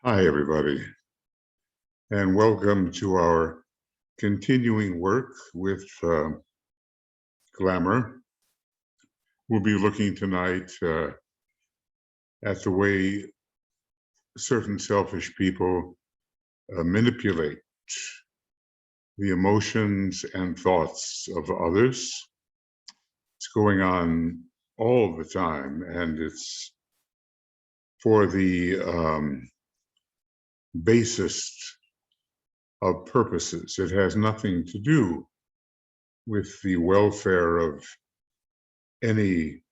Hi, everybody, and welcome to our continuing work with Glamour. We'll be looking tonight at the way certain selfish people manipulate the emotions and thoughts of others. It's going on all the time, and it's for the basest of purposes. It has nothing to do with the welfare of any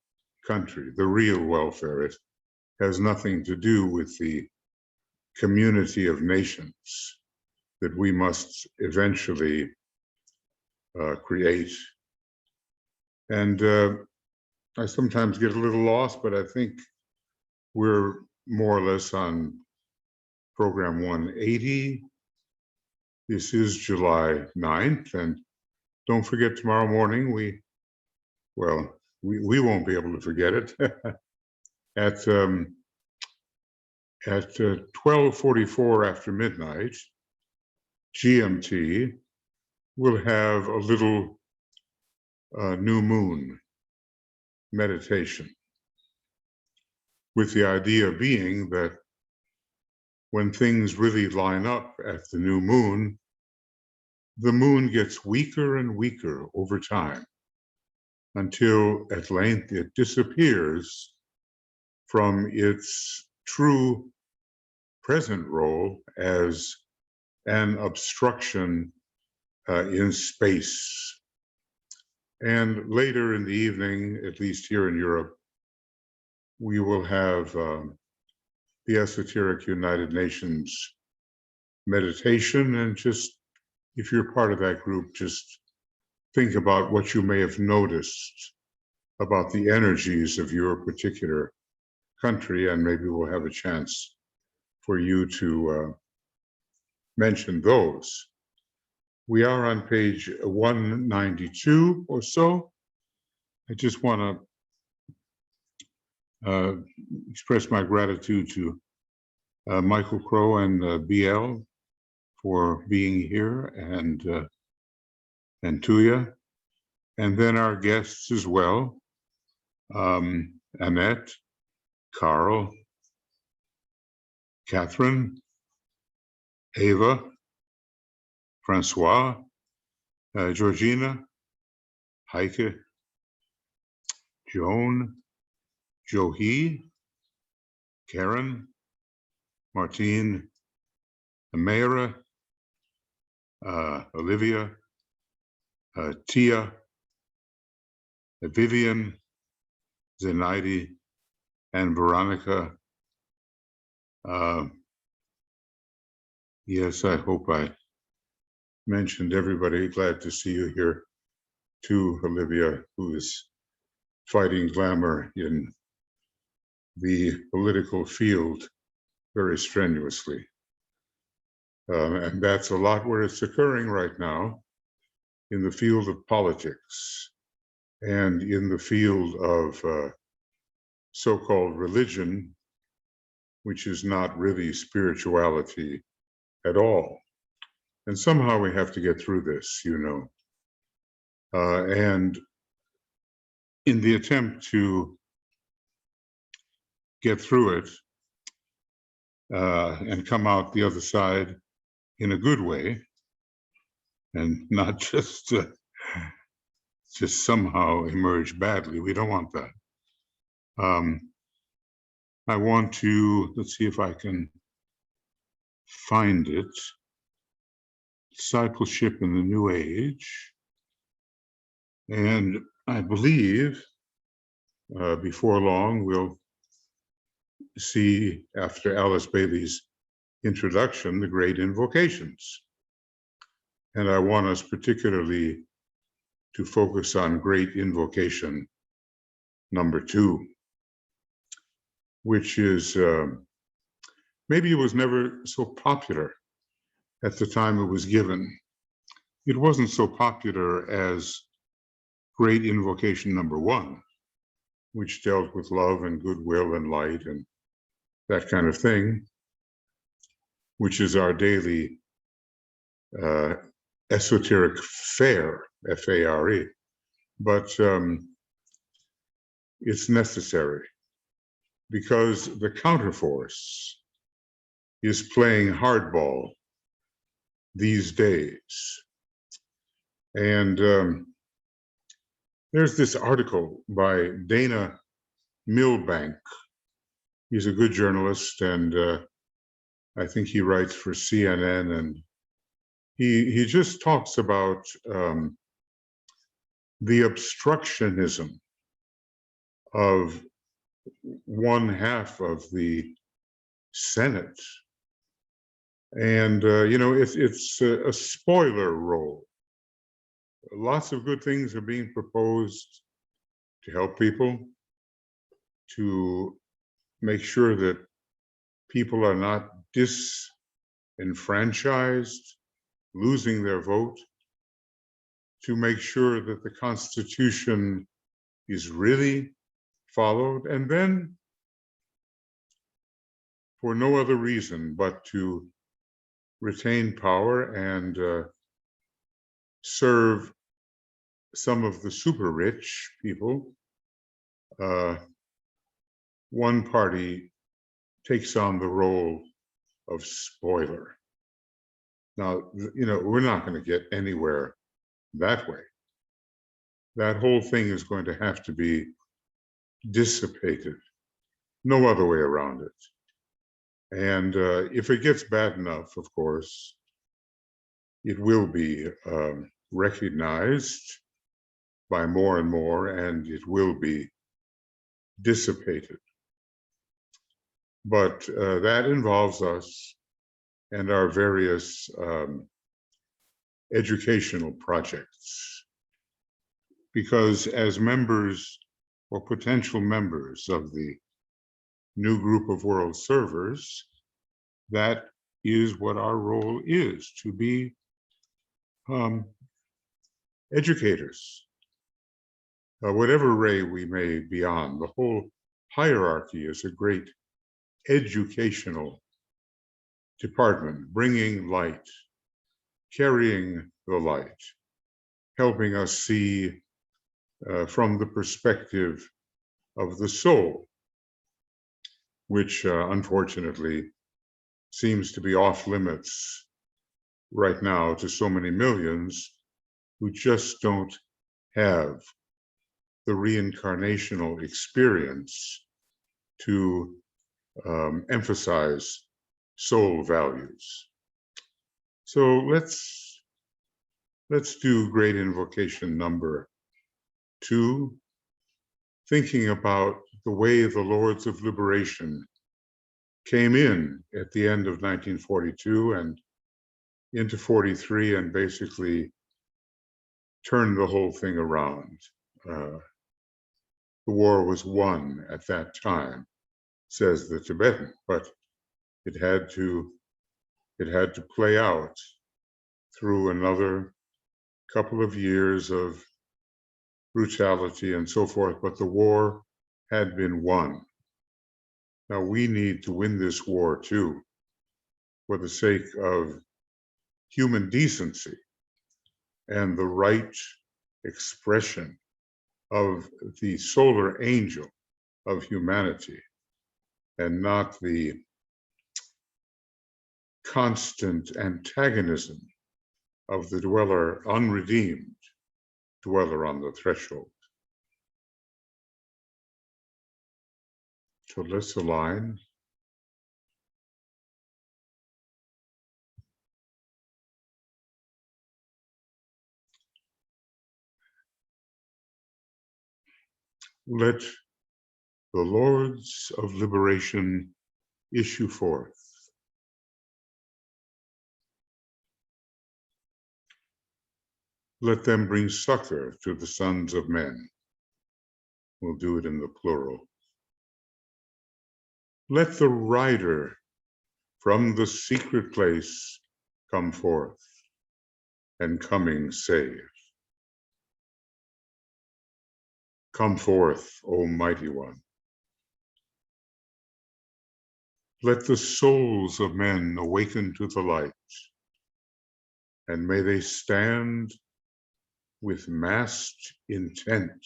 country, the real welfare. It has nothing to do with the community of nations that we must eventually create. And I sometimes get a little lost, but I think we're more or less on program 180. This is July 9th, and don't forget tomorrow morning, we won't be able to forget it. At 12:44 after midnight, GMT, we'll have a little new moon meditation, with the idea being that when things really line up at the new moon, the moon gets weaker and weaker over time until at length it disappears from its true present role as an obstruction in space. And later in the evening, at least here in Europe, we will have the Esoteric United Nations meditation. And just, if you're part of that group, just think about what you may have noticed about the energies of your particular country, and maybe we'll have a chance for you to mention those. We are on page 192 or so. I just want to express my gratitude to Michael Crow and BL for being here, and Tuya, and then our guests as well, Annette, Carl, Catherine, Ava, Francois, Georgina, Heike, Joan, Johi, Karen, Martine, Amira, Olivia, Tia, Vivian, Zenaidi, and Veronica. Yes, I hope I mentioned everybody. Glad to see you here too, Olivia, who is fighting glamour in the political field very strenuously. And that's a lot where it's occurring right now, in the field of politics and in the field of so-called religion, which is not really spirituality at all. And somehow we have to get through this, you know. And in the attempt to get through it and come out the other side in a good way, and not just somehow emerge badly. We don't want that. I want to, let's see if I can find it. Discipleship in the New Age. And I believe before long we'll see, after Alice Bailey's introduction, the great invocations. And I want us particularly to focus on great invocation number 2, which is, maybe it was never so popular at the time it was given. It wasn't so popular as great invocation number 1, which dealt with love and goodwill and light and that kind of thing, which is our daily esoteric fare, F-A-R-E. But it's necessary because the counterforce is playing hardball these days. And there's this article by Dana Milbank. He's a good journalist, and I think he writes for CNN, and he just talks about the obstructionism of one half of the Senate. And, it's a spoiler role. Lots of good things are being proposed to help people, to make sure that people are not disenfranchised, losing their vote, to make sure that the Constitution is really followed, and then for no other reason but to retain power and serve some of the super rich people. One party takes on the role of spoiler. Now, we're not going to get anywhere that way. That whole thing is going to have to be dissipated. No other way around it. And if it gets bad enough, of course, it will be recognized by more and more, and it will be dissipated. But that involves us and our various educational projects. Because as members or potential members of the new group of world servers, that is what our role is, to be educators. Whatever ray we may be on, the whole hierarchy is a great educational department, bringing light, carrying the light, helping us see from the perspective of the soul, which unfortunately seems to be off limits right now to so many millions who just don't have the reincarnational experience to emphasize soul values. So let's do great invocation number 2, thinking about the way the Lords of Liberation came in at the end of 1942 and into 43 and basically turned the whole thing around. The war was won at that time, says the Tibetan, but it had to play out through another couple of years of brutality and so forth, but the war had been won. Now we need to win this war too, for the sake of human decency and the right expression of the solar angel of humanity, and not the constant antagonism of the dweller, unredeemed dweller on the threshold. So let's align. Let the Lords of Liberation issue forth. Let them bring succor to the sons of men. We'll do it in the plural. Let the rider from the secret place come forth, and coming save. Come forth, O mighty one. Let the souls of men awaken to the light, and may they stand with massed intent.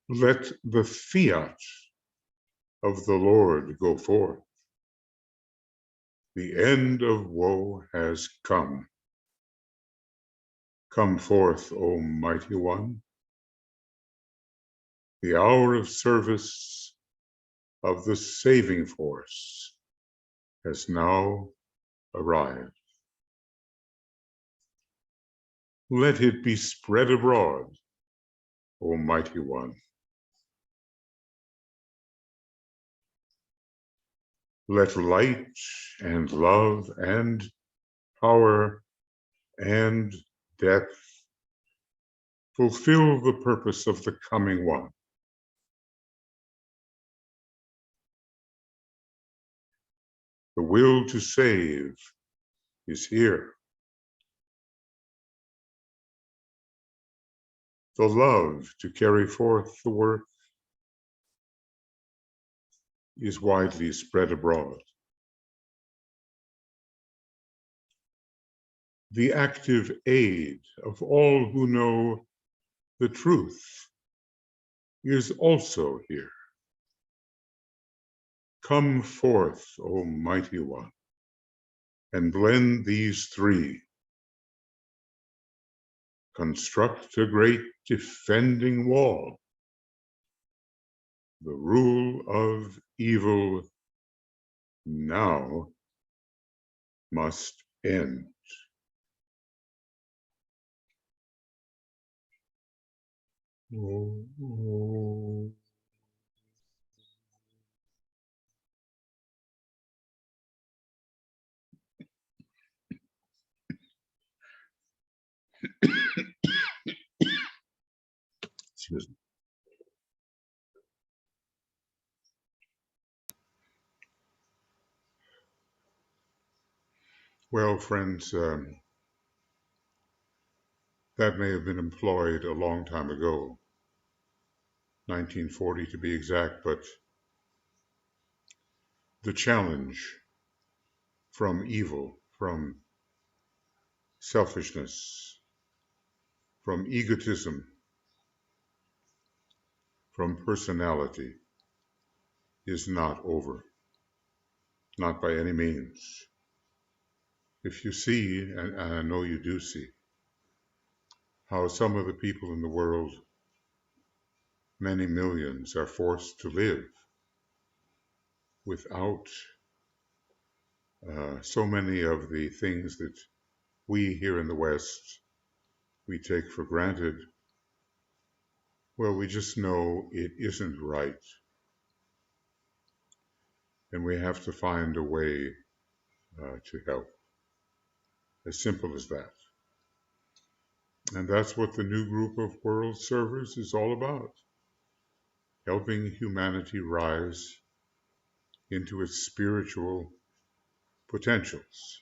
Let the fiat of the Lord go forth. The end of woe has come. Come forth, O Mighty One. The hour of service of the saving force has now arrived. Let it be spread abroad, O Mighty One. Let light and love and power and depth fulfill the purpose of the coming one. The will to save is here. The love to carry forth the work is widely spread abroad. The active aid of all who know the truth is also here. Come forth, O Mighty One, and blend these three. Construct a great defending wall. The rule of evil now must end. Oh. Excuse me. Well, friends, that may have been employed a long time ago, 1940 to be exact, but the challenge from evil, from selfishness, from egotism, from personality is not over, not by any means. If you see, and I know you do see, how some of the people in the world, many millions, are forced to live without so many of the things that we here in the West, we take for granted, well, we just know it isn't right. And we have to find a way to help. As simple as that. And that's what the new group of world servers is all about. Helping humanity rise into its spiritual potentials.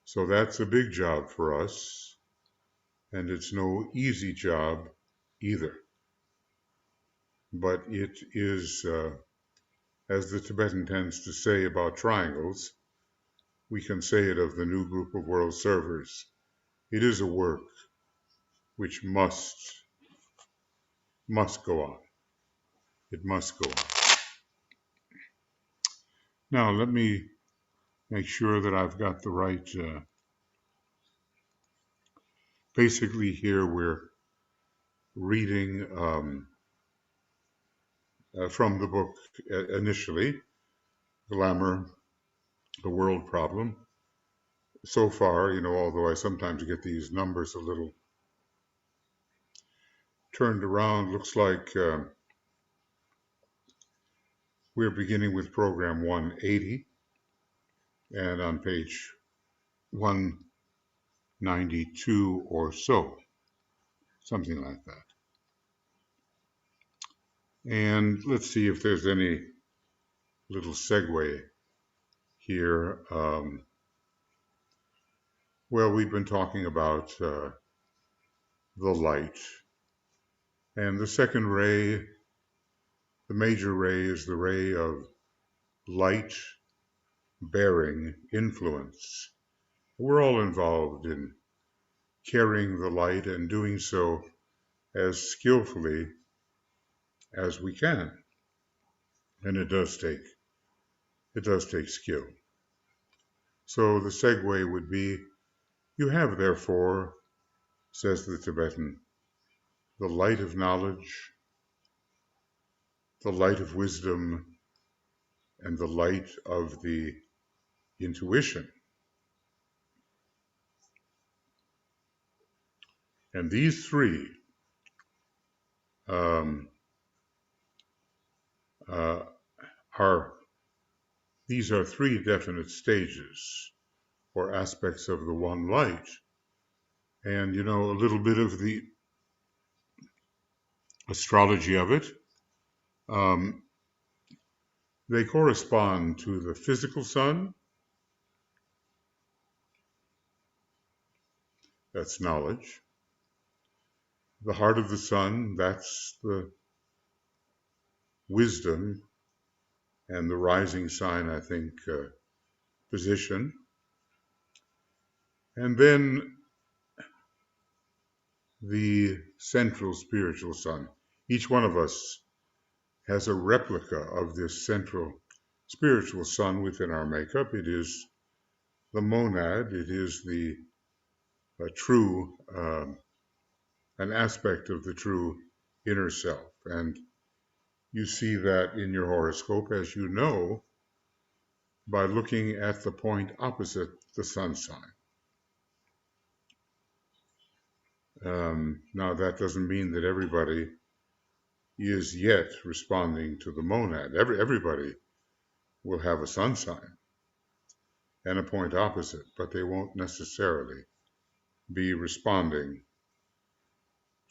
So that's a big job for us, and it's no easy job either. But it is, as the Tibetan tends to say about triangles, we can say it of the new group of world servers. It is a work which must go on. It must go on. Now, let me make sure that I've got the right, basically here we're reading from the book initially, Glamour, the World Problem. So far, although I sometimes get these numbers a little turned around, looks like we're beginning with program 180, and on page 192 or so, something like that. And let's see if there's any little segue here. Well, we've been talking about the light And the second ray, the major ray, is the ray of light bearing influence. We're all involved in carrying the light and doing so as skillfully as we can. And it does take skill. So the segue would be, you have therefore, says the Tibetan, the light of knowledge, the light of wisdom, and the light of the intuition. And these three um, uh, these are three definite stages or aspects of the one light. And, you know, a little bit of the astrology of it. They correspond to the physical sun, that's knowledge. The heart of the sun, that's the wisdom, and the rising sign, I think, position. And then the central spiritual sun. Each one of us has a replica of this central spiritual sun within our makeup. It is the monad, it is the true, an aspect of the true inner self. And you see that in your horoscope, as you know, by looking at the point opposite the sun sign. Now, that doesn't mean that everybody is yet responding to the monad. Everybody will have a sun sign and a point opposite, but they won't necessarily be responding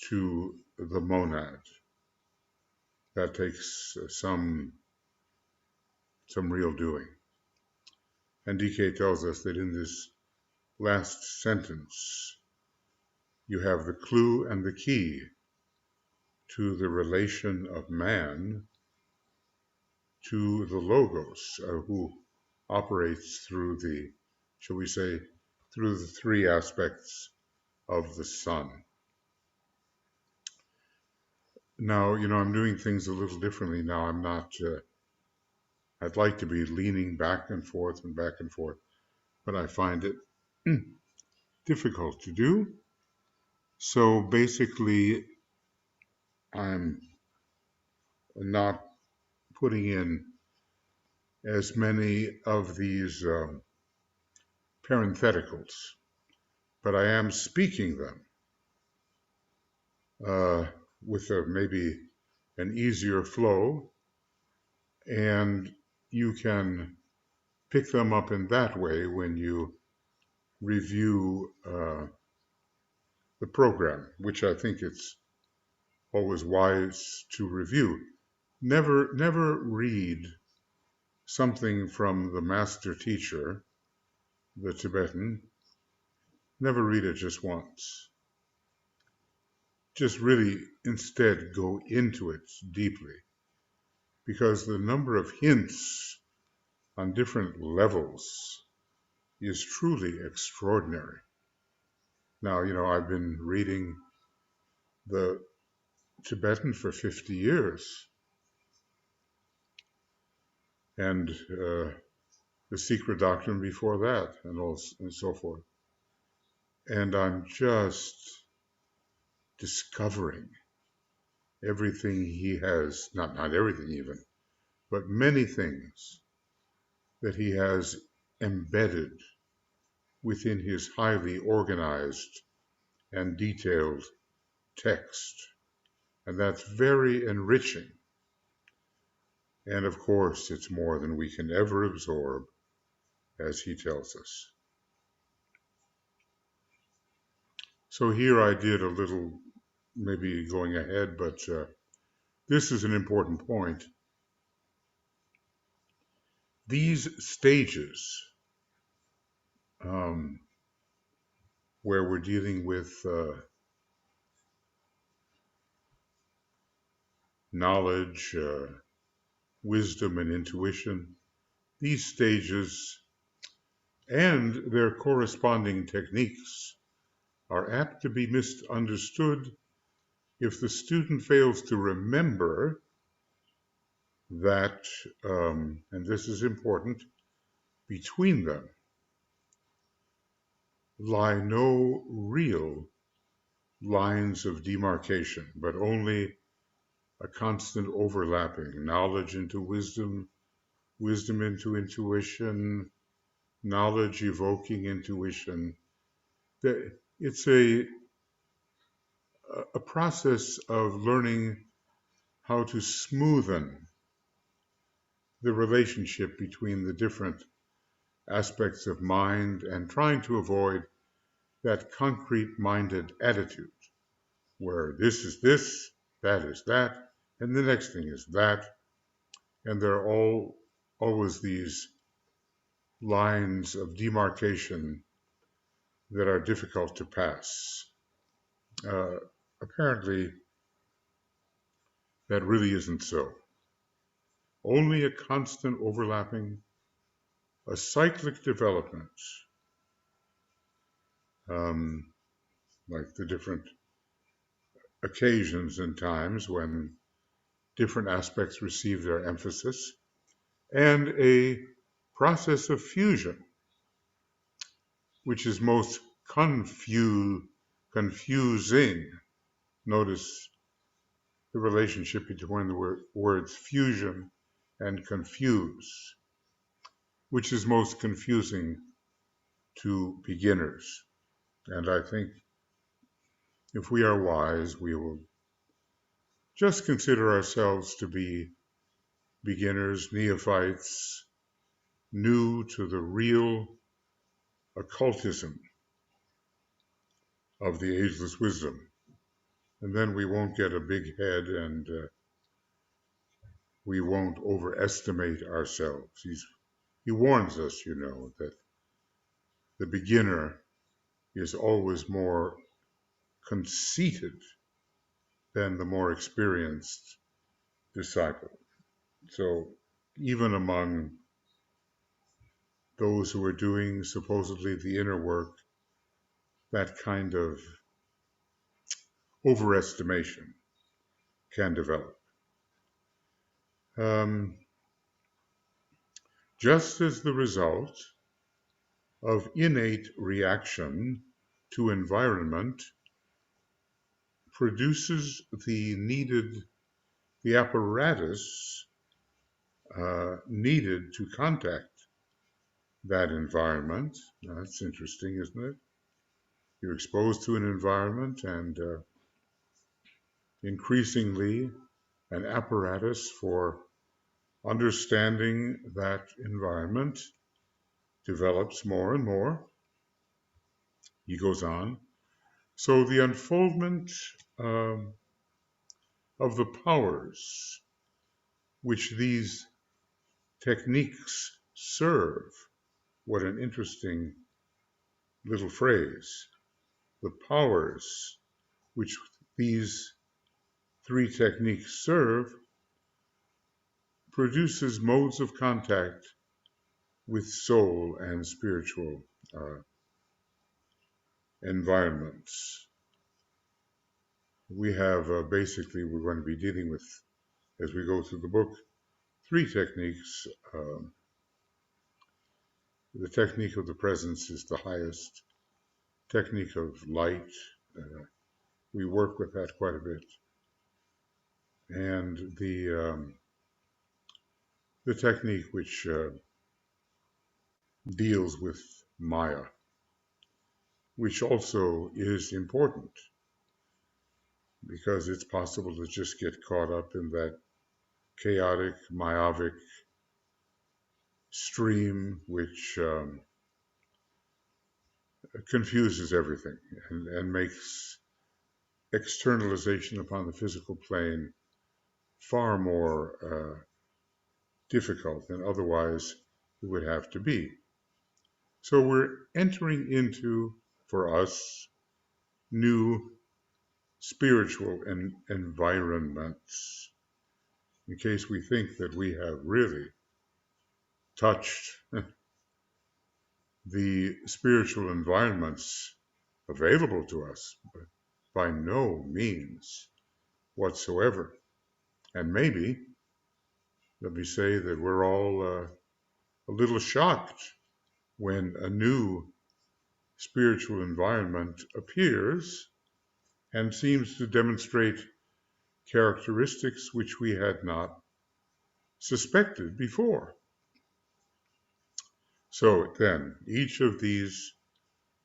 to the monad. That takes some real doing. And DK tells us that in this last sentence, you have the clue and the key to the relation of man to the Logos, who operates through the, shall we say, through the three aspects of the sun. Now, you know, I'm doing things a little differently now. I'm not, I'd like to be leaning back and forth, but I find it difficult to do. So basically, I'm not putting in as many of these parentheticals, but I am speaking them with maybe an easier flow, and you can pick them up in that way when you review the program, which I think it's always wise to review. Never read something from the master teacher, the Tibetan. Never read it just once. Just really instead go into it deeply, because the number of hints on different levels is truly extraordinary. Now, you know, I've been reading the Tibetan for 50 years, and the Secret Doctrine before that, and so forth. And I'm just discovering everything he has, not everything even, but many things that he has embedded within his highly organized and detailed text. And that's very enriching. And of course, it's more than we can ever absorb, as he tells us. So here I did a little, maybe going ahead, but this is an important point. These stages, where we're dealing with knowledge, wisdom, and intuition. These stages and their corresponding techniques are apt to be misunderstood if the student fails to remember that, and this is important, between them lie no real lines of demarcation, but only a constant overlapping, knowledge into wisdom, wisdom into intuition, knowledge evoking intuition. It's a process of learning how to smoothen the relationship between the different aspects of mind and trying to avoid that concrete-minded attitude where this is this, that is that, and the next thing is that, and there are always these lines of demarcation that are difficult to pass. Apparently, that really isn't so. Only a constant overlapping, a cyclic development, like the different occasions and times when different aspects receive their emphasis, and a process of fusion, which is most confusing. Notice the relationship between the words fusion and confuse, which is most confusing to beginners. And I think if we are wise, we will just consider ourselves to be beginners, neophytes, new to the real occultism of the ageless wisdom. And then we won't get a big head and we won't overestimate ourselves. He warns us, that the beginner is always more conceited than the more experienced disciple. So even among those who are doing supposedly the inner work, that kind of overestimation can develop. Just as the result of innate reaction to environment produces the apparatus needed to contact that environment. Now, that's interesting, isn't it? You're exposed to an environment and increasingly an apparatus for understanding that environment develops more and more. He goes on. So the unfoldment of the powers which these techniques serve, what an interesting little phrase, the powers which these three techniques serve produces modes of contact with soul and spiritual environments. We have basically, we're going to be dealing with, as we go through the book, three techniques. The technique of the presence is the highest. Technique of light, we work with that quite a bit. And the technique which deals with Maya, which also is important because it's possible to just get caught up in that chaotic, myopic stream which confuses everything and makes externalization upon the physical plane far more difficult than otherwise it would have to be. So we're entering into, for us, new spiritual environments. in case we think that we have really touched the spiritual environments available to us, but by no means whatsoever. And maybe, let me say that we're all a little shocked when a new spiritual environment appears and seems to demonstrate characteristics which we had not suspected before. So then, each of these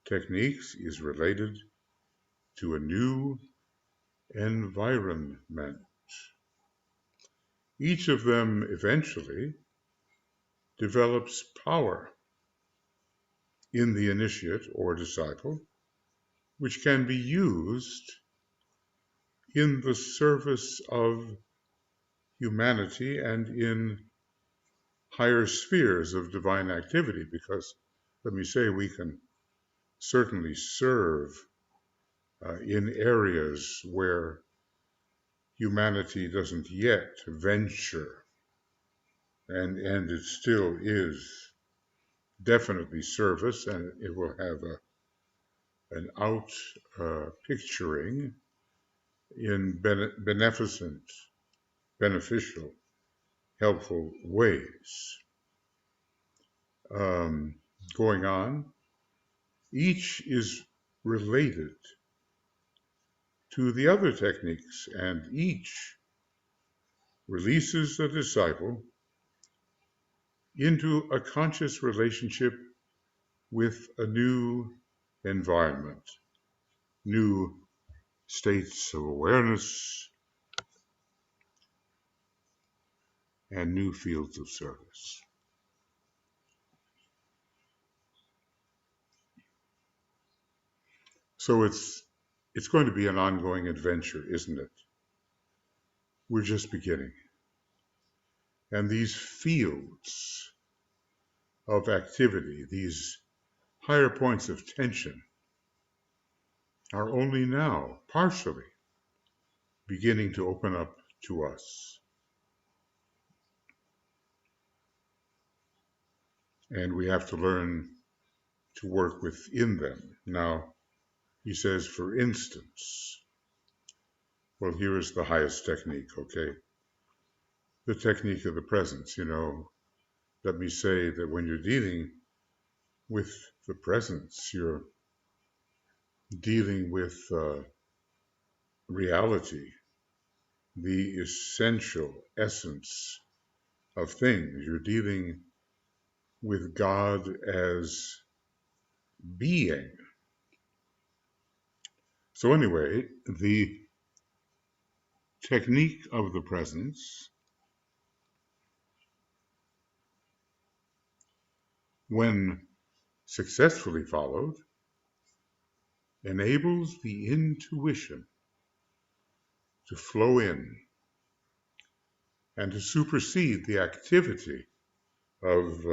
techniques is related to a new environment. Each of them eventually develops power in the initiate or disciple, which can be used in the service of humanity and in higher spheres of divine activity, because, let me say, we can certainly serve in areas where humanity doesn't yet venture, and it still is definitely service, and it will have an out picturing in beneficent, beneficial, helpful ways. Going on, each is related to the other techniques, and each releases the disciple into a conscious relationship with a new environment, new states of awareness, and new fields of service. So it's going to be an ongoing adventure, isn't it? We're just beginning. And these fields of activity, these higher points of tension, are only now partially beginning to open up to us. And we have to learn to work within them. Now, he says, for instance, well, here is the highest technique, okay? The technique of the presence. Let me say that when you're dealing with the presence, you're dealing with reality, the essential essence of things. You're dealing with God as being. So anyway, the technique of the presence, when successfully followed, enables the intuition to flow in and to supersede the activity of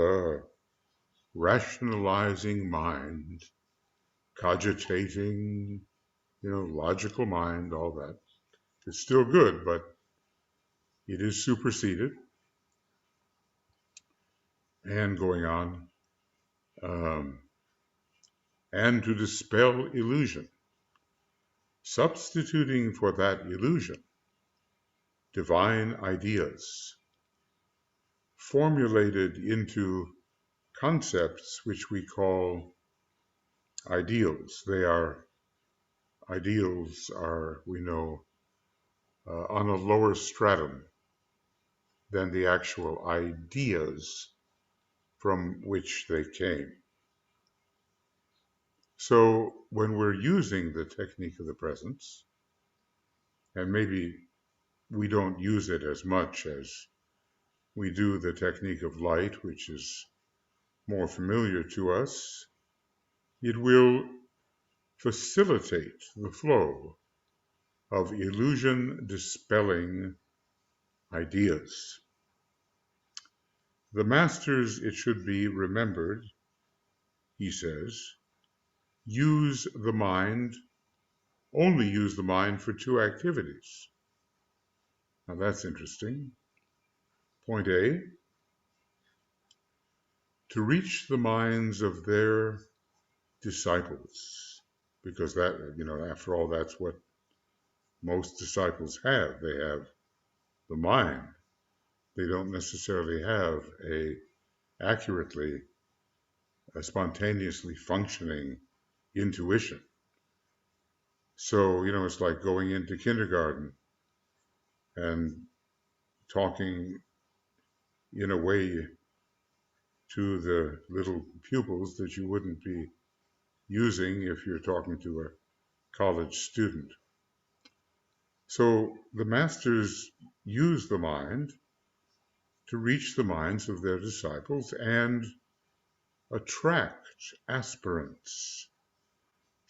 rationalizing mind, cogitating, logical mind, all that. It's still good, but it is superseded. And going on, and to dispel illusion, substituting for that illusion divine ideas formulated into concepts which we call ideals. Ideals are, we know, on a lower stratum than the actual ideas from which they came. So when we're using the technique of the presence, and maybe we don't use it as much as we do the technique of light, which is more familiar to us, it will facilitate the flow of illusion dispelling ideas. The masters, it should be remembered, he says, only use the mind for two activities. Now that's interesting. point A, to reach the minds of their disciples, because that, after all, that's what most disciples have. They have the mind. They don't necessarily have a spontaneously functioning intuition. So, it's like going into kindergarten and talking in a way to the little pupils that you wouldn't be using if you're talking to a college student. So the masters use the mind to reach the minds of their disciples and attract aspirants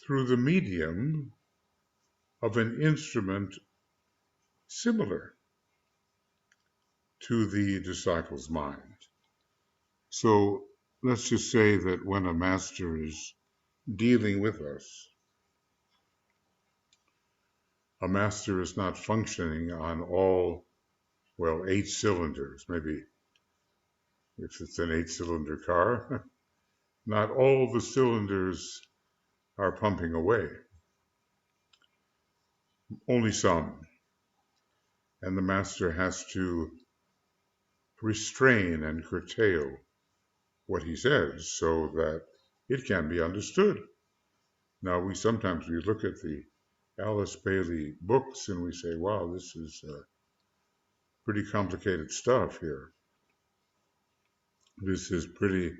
through the medium of an instrument similar to the disciple's mind. So let's just say that when a master is dealing with us, a master is not functioning on all, 8 cylinders. Maybe if it's an 8-cylinder car, not all the cylinders are pumping away, only some. And the master has to restrain and curtail what he says so that it can be understood. Now, we look at the Alice Bailey books and we say, wow, this is pretty complicated stuff here. This is pretty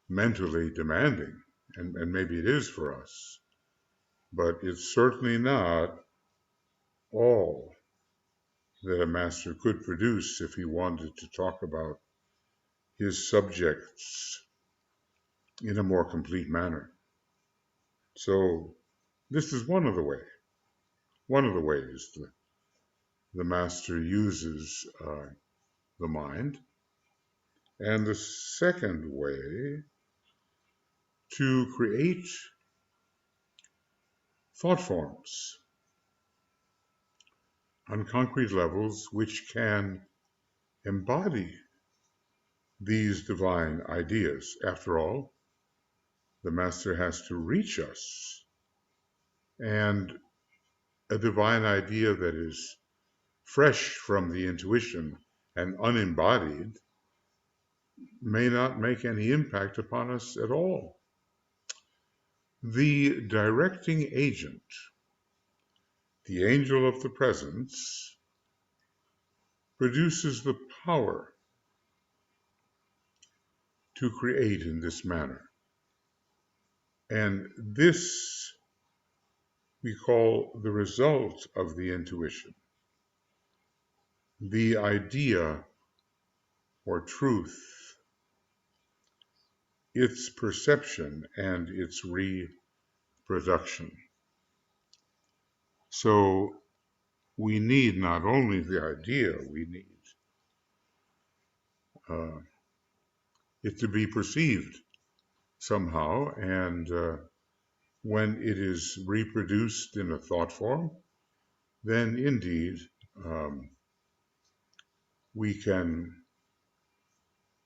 mentally demanding, and maybe it is for us, but it's certainly not all that a master could produce if he wanted to talk about his subjects in a more complete manner. So this is one of the ways the master uses the mind. And the second way, to create thought forms on concrete levels which can embody these divine ideas. After all, the master has to reach us, and a divine idea that is fresh from the intuition and unembodied may not make any impact upon us at all. The directing agent, the angel of the presence, produces the power to create in this manner. And this we call the result of the intuition, the idea or truth, its perception and its reproduction. So we need not only the idea, we need it to be perceived somehow, and when it is reproduced in a thought form, then indeed we can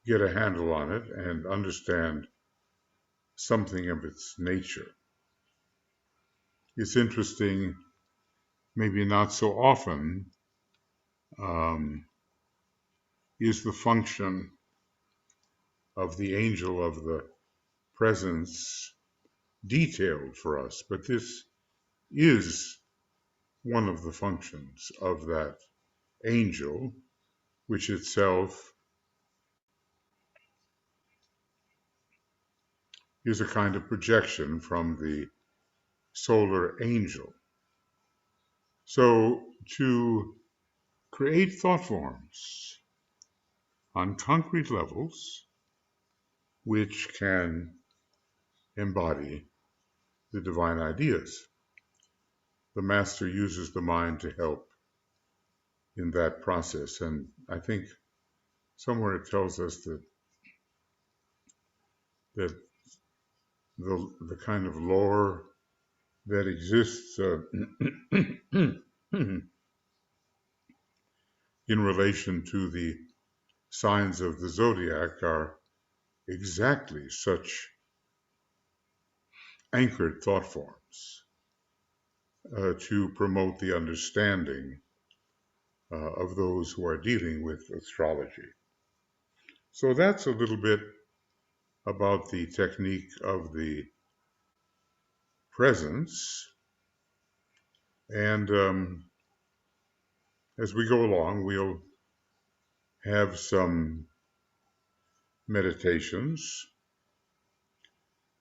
get a handle on it and understand something of its nature. It's interesting, maybe not so often, is the function of the angel of the presence detailed for us, but this is one of the functions of that angel, which itself is a kind of projection from the solar angel. So to create thought forms on concrete levels which can embody the divine ideas, the master uses the mind to help in that process. And I think somewhere it tells us that the kind of lore that exists in relation to the signs of the zodiac are exactly such anchored thought forms to promote the understanding of those who are dealing with astrology. So that's a little bit about the technique of the presence. And as we go along, we'll have some meditations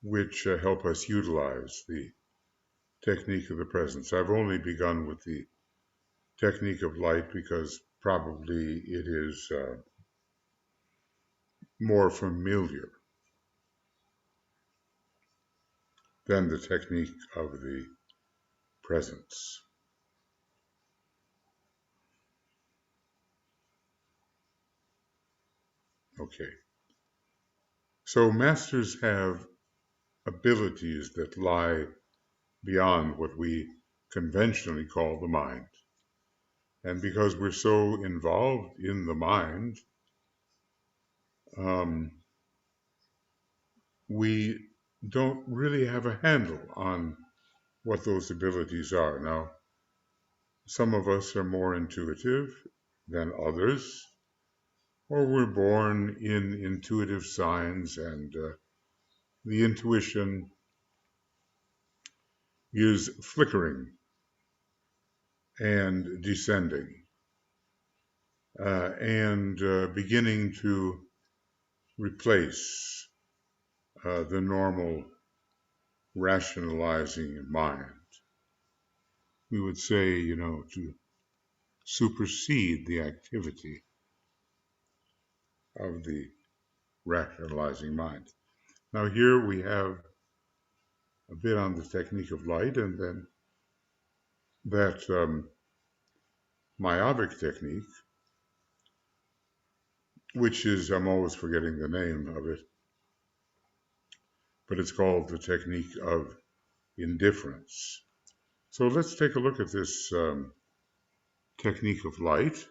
which help us utilize the technique of the presence. I've only begun with the technique of light because probably it is more familiar than the technique of the presence. Okay. So masters have abilities that lie beyond what we conventionally call the mind. And because we're so involved in the mind, um, we don't really have a handle on what those abilities are. Now, some of us are more intuitive than others, or we're born in intuitive signs, and the intuition is flickering and descending and beginning to replace the normal rationalizing mind. We would say, to supersede the activity of the rationalizing mind. Now, here we have a bit on the technique of light, and then that myopic technique, which is, I'm always forgetting the name of it, but it's called the technique of indifference. So let's take a look at this technique of light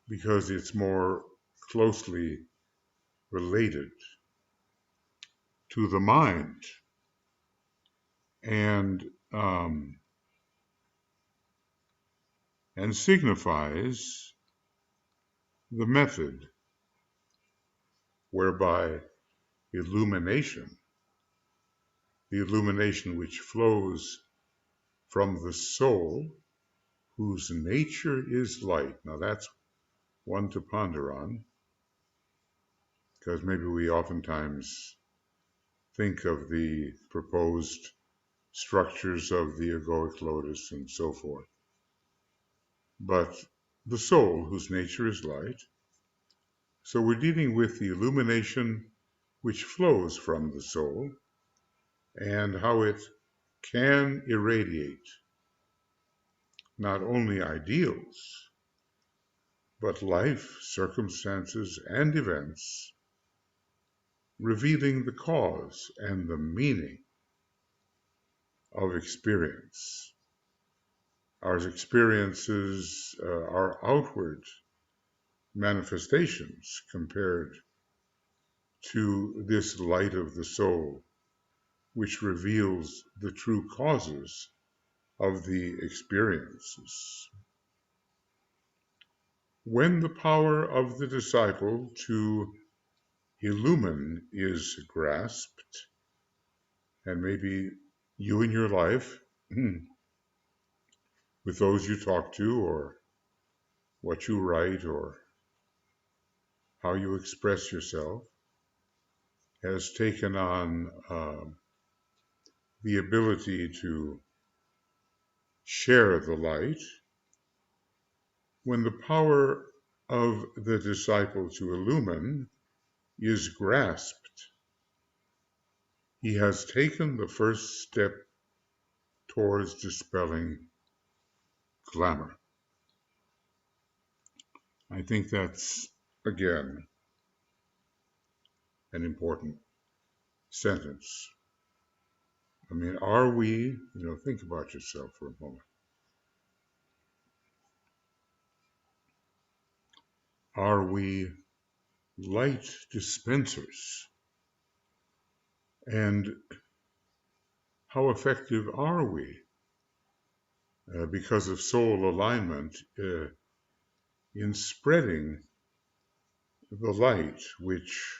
because it's more closely related to the mind and signifies the method whereby illumination, the illumination which flows from the soul, whose nature is light. Now that's one to ponder on, because maybe we oftentimes think of the proposed structures of the egoic lotus and so forth. But the soul, whose nature is light, so we're dealing with the illumination which flows from the soul and how it can irradiate not only ideals, but life, circumstances, and events, revealing the cause and the meaning of experience. Our experiences are outward manifestations compared to this light of the soul, which reveals the true causes of the experiences. When the power of the disciple to illumine is grasped, and maybe you in your life, with those you talk to, or what you write, or how you express yourself, has taken on the ability to share the light. When the power of the disciple to illumine is grasped, he has taken the first step towards dispelling glamour. I think that's, again, an important sentence. I mean, are we, think about yourself for a moment. Are we light dispensers? And how effective are we because of soul alignment in spreading the light which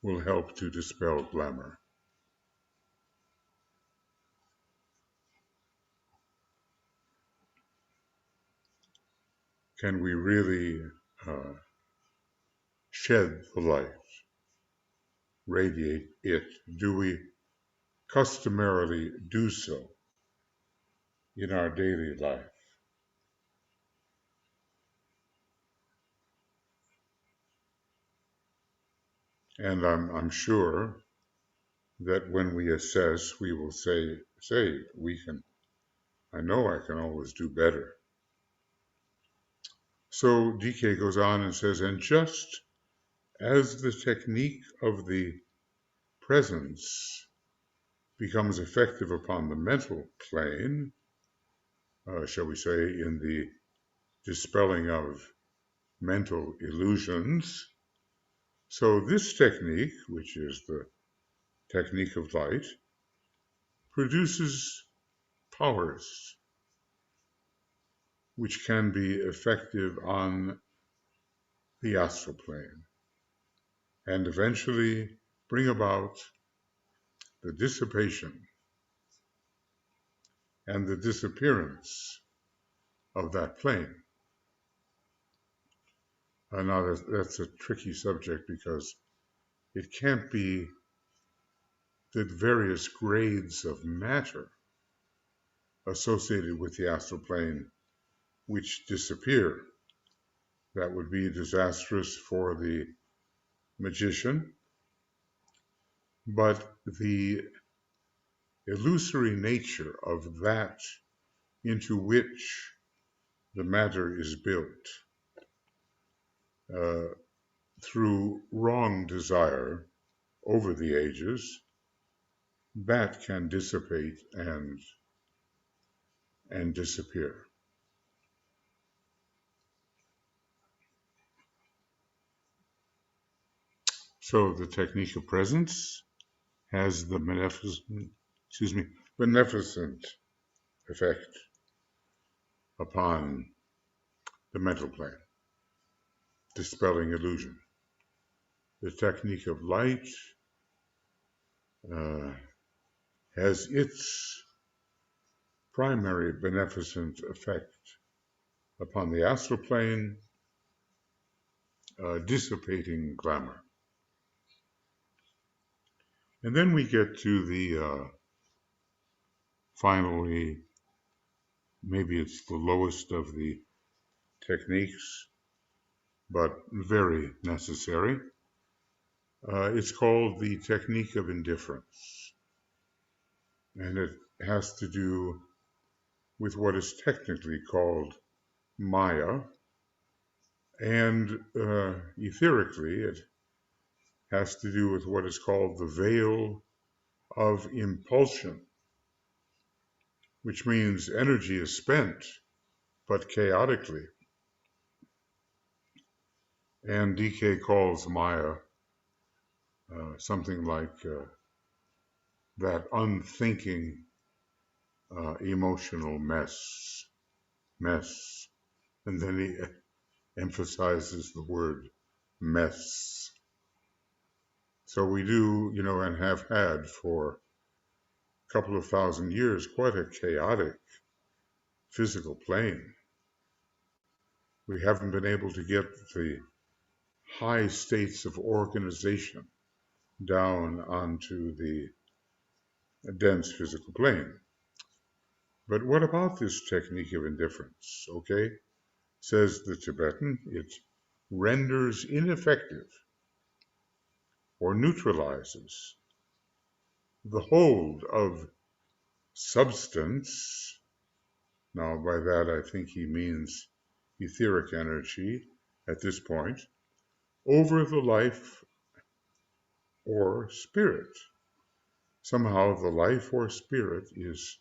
will help to dispel glamour? Can we really shed the light, radiate it? Do we customarily do so in our daily life? And I'm sure that when we assess, we will say we can. I know I can always do better. So DK goes on and says, and just as the technique of the presence becomes effective upon the mental plane, shall we say, in the dispelling of mental illusions, so this technique, which is the technique of light, produces powers which can be effective on the astral plane and eventually bring about the dissipation and the disappearance of that plane. Now that's a tricky subject because it can't be that various grades of matter associated with the astral plane which disappear. That would be disastrous for the magician, but the illusory nature of that into which the matter is built through wrong desire over the ages, that can dissipate and disappear. So the technique of presence has the beneficent effect upon the mental plane, dispelling illusion. The technique of light has its primary beneficent effect upon the astral plane, dissipating glamour. And then we get to the finally, maybe it's the lowest of the techniques, but very necessary. It's called the Technique of Indifference. And it has to do with what is technically called Maya. And etherically, it has to do with what is called the veil of impulsion, which means energy is spent, but chaotically. And DK calls Maya something like that unthinking emotional mess. And then he emphasizes the word mess. So we do, and have had for a couple of thousand years quite a chaotic physical plane. We haven't been able to get the high states of organization down onto the dense physical plane. But what about this technique of indifference? Okay, says the Tibetan, it renders ineffective or neutralizes the hold of substance. Now, by that I think he means etheric energy at this point, over the life or spirit. Somehow the life or spirit is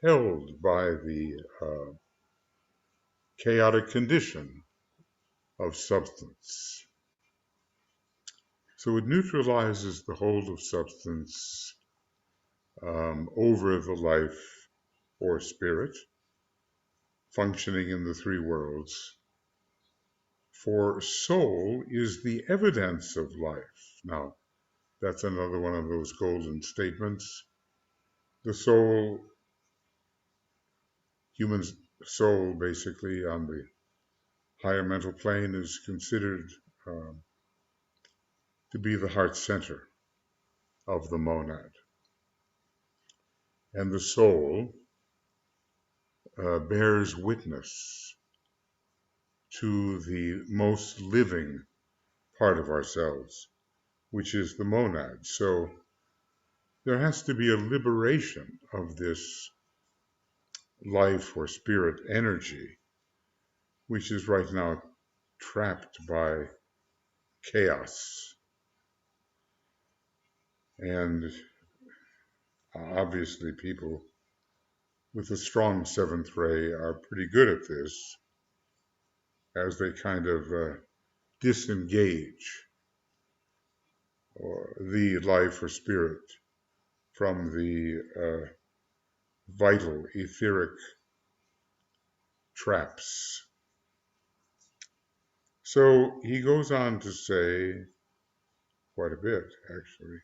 held by the chaotic condition of substance. So it neutralizes the hold of substance over the life or spirit functioning in the three worlds. For soul is the evidence of life. Now, that's another one of those golden statements. The soul, human soul, basically, on the higher mental plane is considered to be the heart center of the monad. And the soul bears witness to the most living part of ourselves, which is the monad. So there has to be a liberation of this life or spirit energy, which is right now trapped by chaos. And obviously people with a strong seventh ray are pretty good at this, as they kind of disengage the life or spirit from the vital etheric traps. So he goes on to say quite a bit, actually.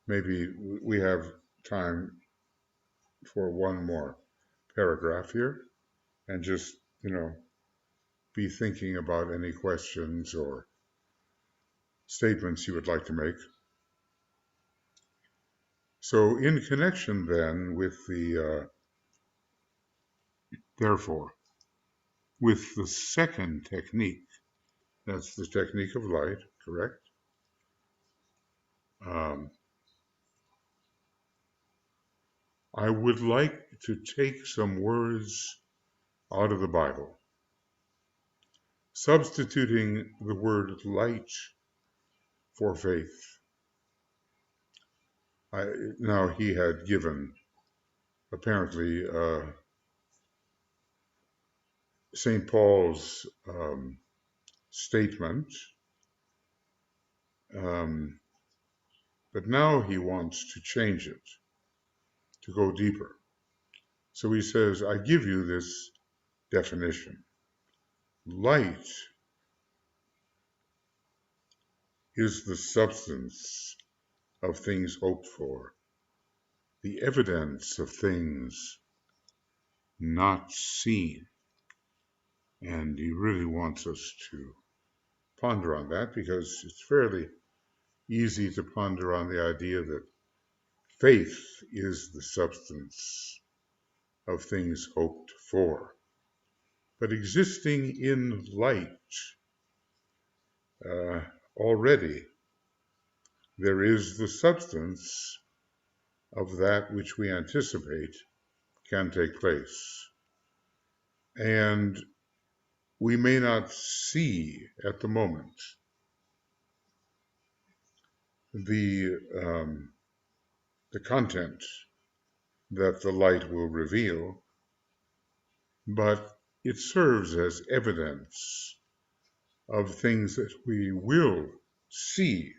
Maybe we have time for one more paragraph here, and just, be thinking about any questions or statements you would like to make. So in connection then with therefore, with the second technique, that's the technique of light, correct? I would like to take some words out of the Bible, substituting the word light for faith. Now he had given, apparently, St. Paul's statement, but now he wants to change it, to go deeper. So he says, I give you this definition. Light is the substance of things hoped for, the evidence of things not seen. And he really wants us to ponder on that, because it's fairly easy to ponder on the idea that faith is the substance of things hoped for. But existing in light, already there is the substance of that which we anticipate can take place. And we may not see at the moment the content that the light will reveal, but it serves as evidence of things that we will see.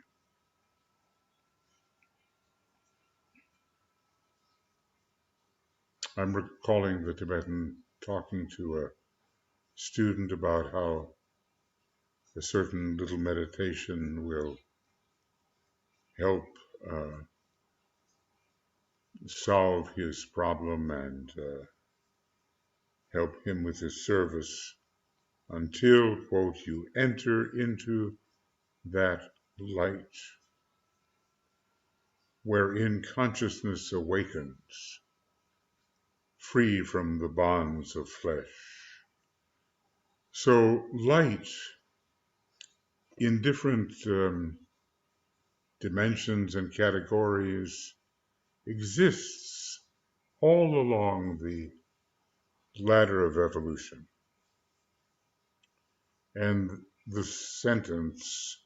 I'm recalling the Tibetan talking to a student about how a certain little meditation will help solve his problem and help him with his service until, quote, you enter into that light wherein consciousness awakens, free from the bonds of flesh. So light in different dimensions and categories exists all along the ladder of evolution. And the sentence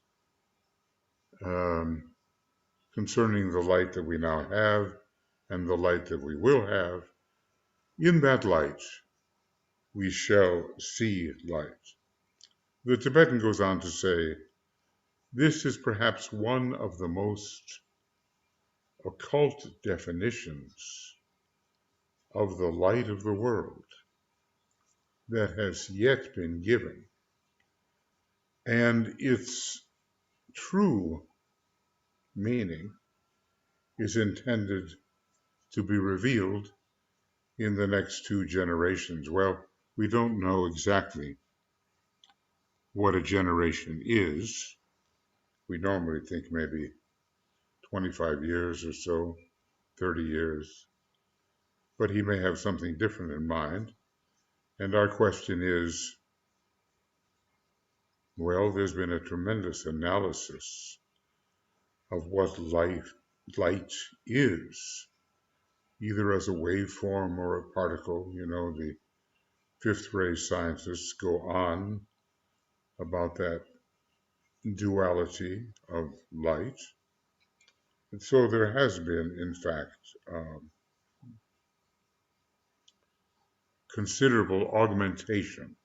concerning the light that we now have and the light that we will have, in that light, we shall see light. The Tibetan goes on to say, this is perhaps one of the most occult definitions of the light of the world that has yet been given. And its true meaning is intended to be revealed in the next 2 generations. Well, we don't know exactly what a generation is. We normally think maybe 25 years or so, 30 years. But he may have something different in mind. And our question is, well, there's been a tremendous analysis of what light is, either as a waveform or a particle. You know, the fifth ray scientists go on about that duality of light. And so there has been, in fact, considerable augmentation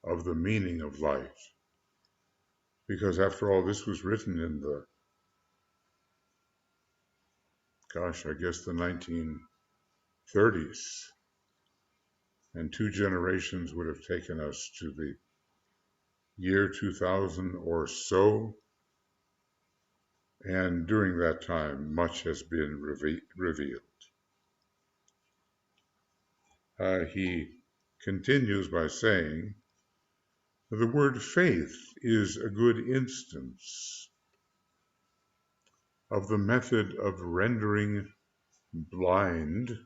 of the meaning of light. Because after all, this was written in the, I guess the 1930s. And 2 generations would have taken us to the year 2000 or so. And during that time, much has been revealed. He continues by saying, the word faith is a good instance of the method of rendering blind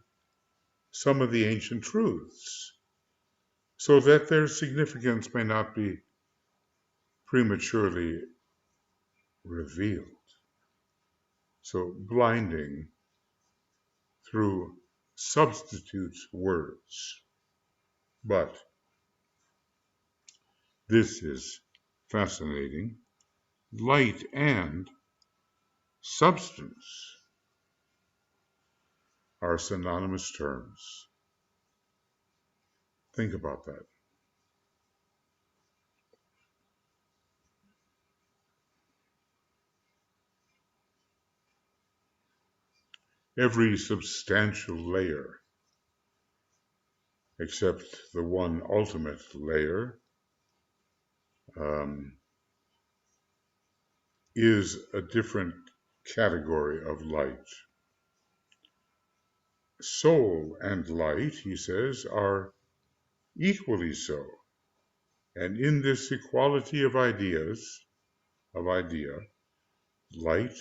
some of the ancient truths, so that their significance may not be prematurely revealed. So blinding through substitute words. But this is fascinating. Light and substance are synonymous terms. Think about that. Every substantial layer, except the one ultimate layer, is a different category of light. Soul and light, he says, are equally so. And in this equality of idea, light,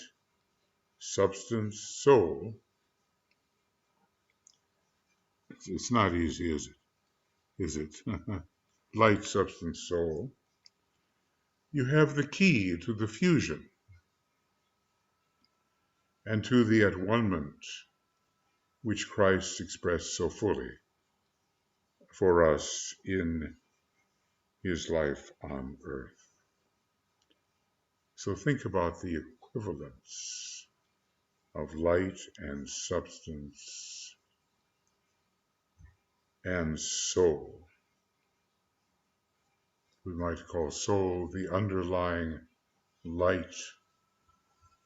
substance, soul, it's not easy, is it? Light, substance, soul. You have the key to the fusion and to the at-one-ment which Christ expressed so fully for us in his life on earth. So think about the equivalence of light and substance and soul. We might call soul the underlying light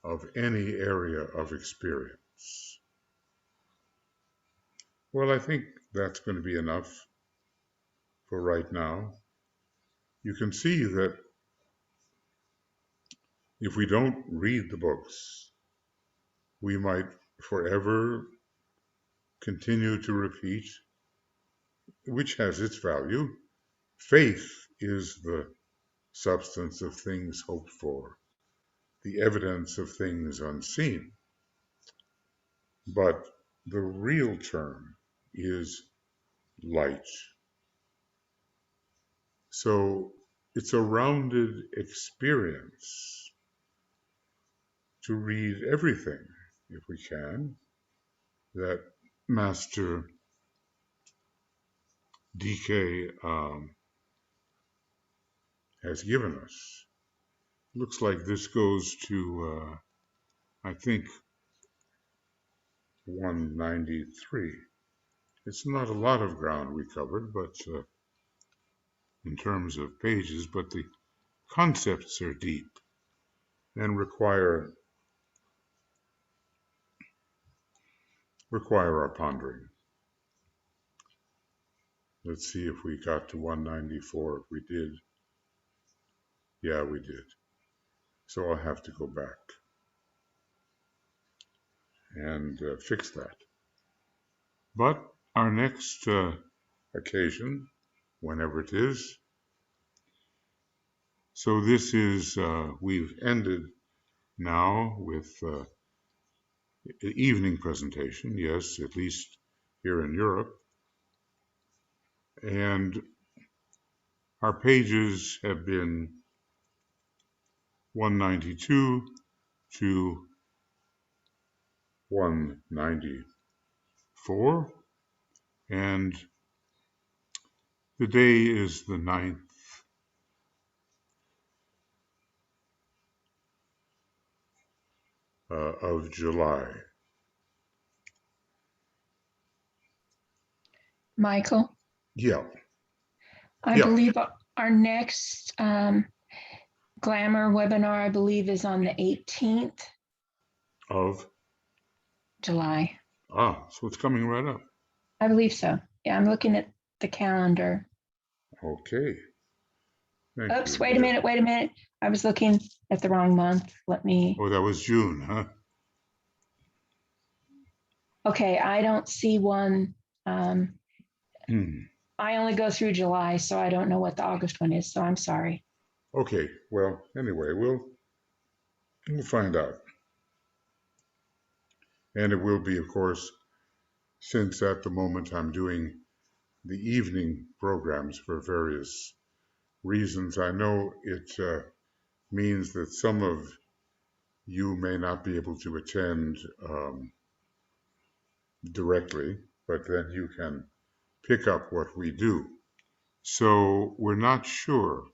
of any area of experience. Well, I think that's going to be enough for right now. You can see that if we don't read the books, we might forever continue to repeat, which has its value. Faith is the substance of things hoped for, the evidence of things unseen. But the real term is light. So it's a rounded experience to read everything, if we can, that Master DK has given us. Looks like this goes to, I think, 193. It's not a lot of ground we covered, but in terms of pages, but the concepts are deep and require our pondering. Let's see if we got to 194. If we did, yeah, we did. So I'll have to go back and fix that. But our next occasion, whenever it is, so this is, we've ended now with the evening presentation, yes, at least here in Europe. And our pages have been 192 to 194, and the day is the 9th of July. Michael? Yeah. I believe our next Glamour webinar, I believe, is on the 18th of July. Ah, so it's coming right up. I believe so. Yeah, I'm looking at the calendar. Okay. Oops, wait a minute. I was looking at the wrong month. Let me. Oh, that was June, huh? Okay, I don't see one. I only go through July, so I don't know what the August one is, so I'm sorry. Okay, well, anyway, we'll find out. And it will be, of course, since at the moment I'm doing the evening programs for various reasons. I know it means that some of you may not be able to attend directly, but then you can pick up what we do. So we're not sure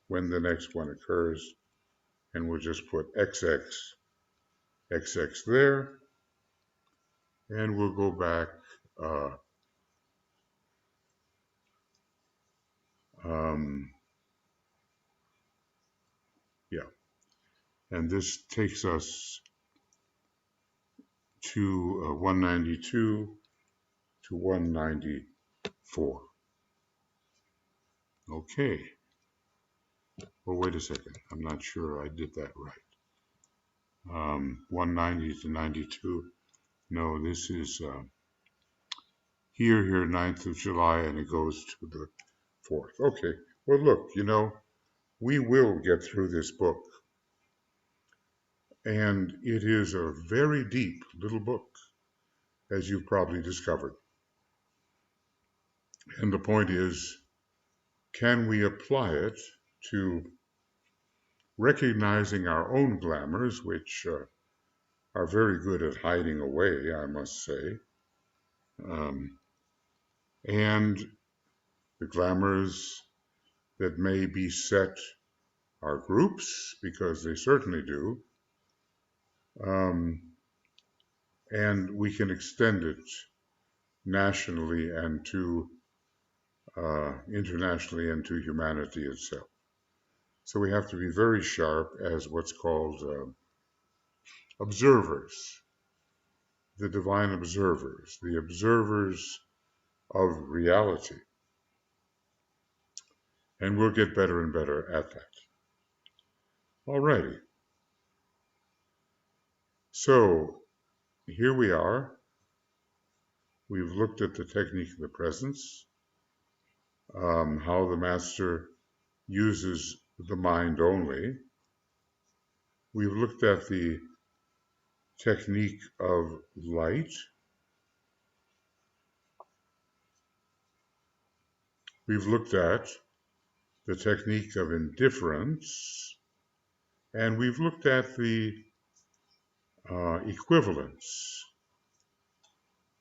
when the next one occurs, and we'll just put XX there, and we'll go back yeah, and this takes us to 192 to 194. Okay. Well, wait a second. I'm not sure I did that right. 190 to 92. No, this is here, 9th of July, and it goes to the 4th. Okay. Well, look, we will get through this book. And it is a very deep little book, as you've probably discovered. And the point is, can we apply it to recognizing our own glamours, which are very good at hiding away, I must say, and the glamours that may beset our groups, because they certainly do, and we can extend it nationally and to internationally and to humanity itself. So we have to be very sharp as what's called observers, the divine observers, the observers of reality. And we'll get better and better at that. Alrighty. So here we are. We've looked at the technique of the presence, how the master uses the mind only. We've looked at the technique of light. We've looked at the technique of indifference, and we've looked at the equivalence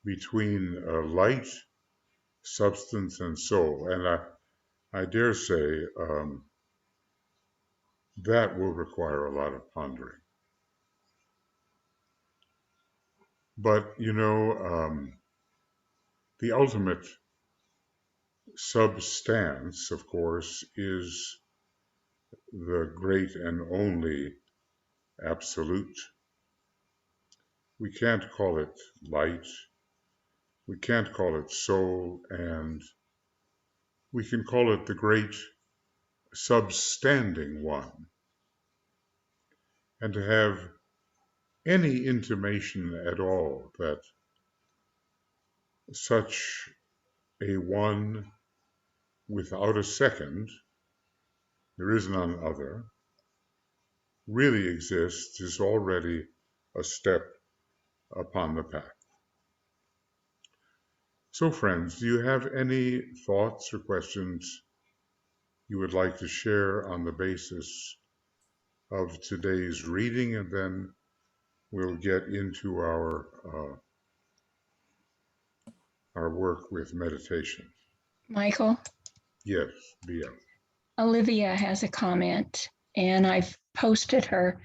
between light, substance, and soul. And I dare say that will require a lot of pondering. But, the The ultimate substance, of course, is the great and only absolute. We can't call it light, we can't call it soul, and we can call it the great substanding one. And to have any intimation at all that such a one without a second, there is none other, really exists is already a step upon the path. So, friends, do you have any thoughts or questions you would like to share on the basis of today's reading? And then we'll get into our work with meditation. Michael, Yes, Bia. Olivia has a comment, and I've posted her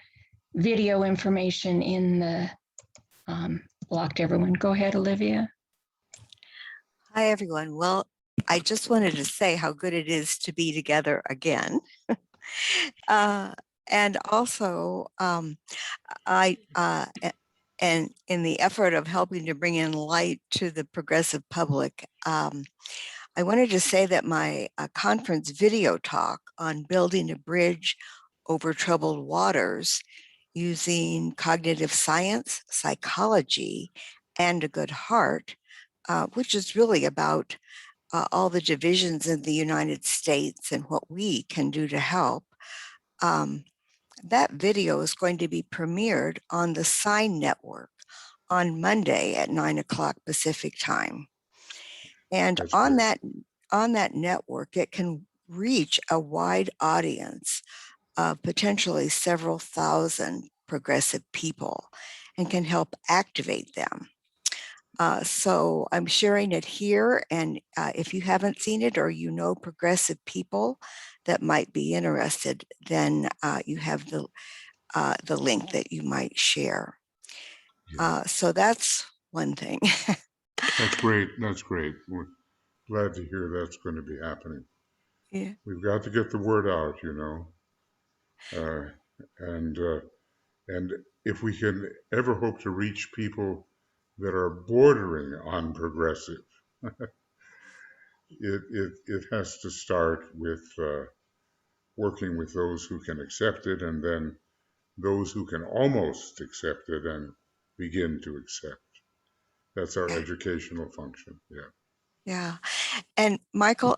video information in the blocked everyone. Go ahead, Olivia. Hi, everyone. Well, I just wanted to say how good it is to be together again. And also, and in the effort of helping to bring in light to the progressive public, I wanted to say that my conference video talk on building a bridge over troubled waters using cognitive science, psychology, and a good heart, which is really about all the divisions in the United States and what we can do to help. That video is going to be premiered on the Sign Network on Monday at 9 o'clock Pacific time. And on that network, it can reach a wide audience of potentially several thousand progressive people and can help activate them. So I'm sharing it here, and if you haven't seen it or you know progressive people that might be interested, then you have the link that you might share. So that's one thing. That's great. That's great. We're glad to hear that's going to be happening. Yeah. We've got to get the word out, you know. And if we can ever hope to reach people that are bordering on progressive, it has to start with working with those who can accept it, and then those who can almost accept it and begin to accept. That's our educational function. Yeah. Yeah. And Michael,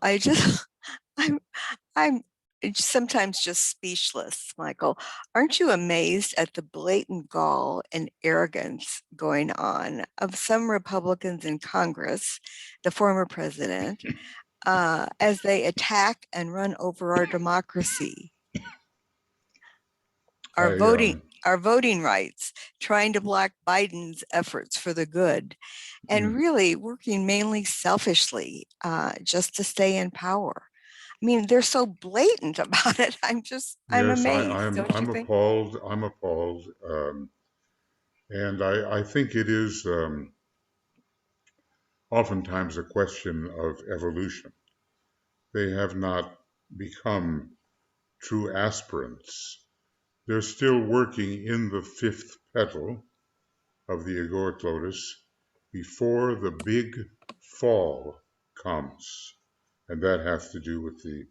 I'm sometimes just speechless, Michael. Aren't you amazed at the blatant gall and arrogance going on of some Republicans in Congress, the former president, as they attack and run over our democracy, our voting rights, trying to block Biden's efforts for the good, and really working mainly selfishly just to stay in power? I mean, they're so blatant about it. I'm amazed. I'm appalled. I'm appalled. And I think it is oftentimes a question of evolution. They have not become true aspirants. They're still working in the fifth petal of the egoic lotus before the big fall comes. And that has to do with the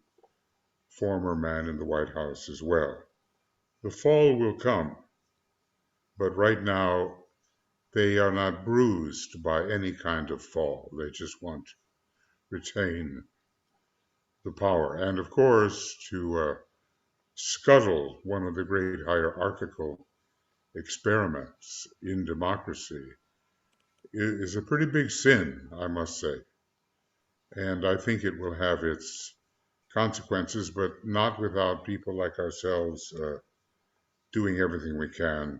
former man in the White House as well. The fall will come, but right now they are not bruised by any kind of fall. They just want to retain the power. And of course, to scuttle one of the great hierarchical experiments in democracy is a pretty big sin, I must say. And I think it will have its consequences, but not without people like ourselves doing everything we can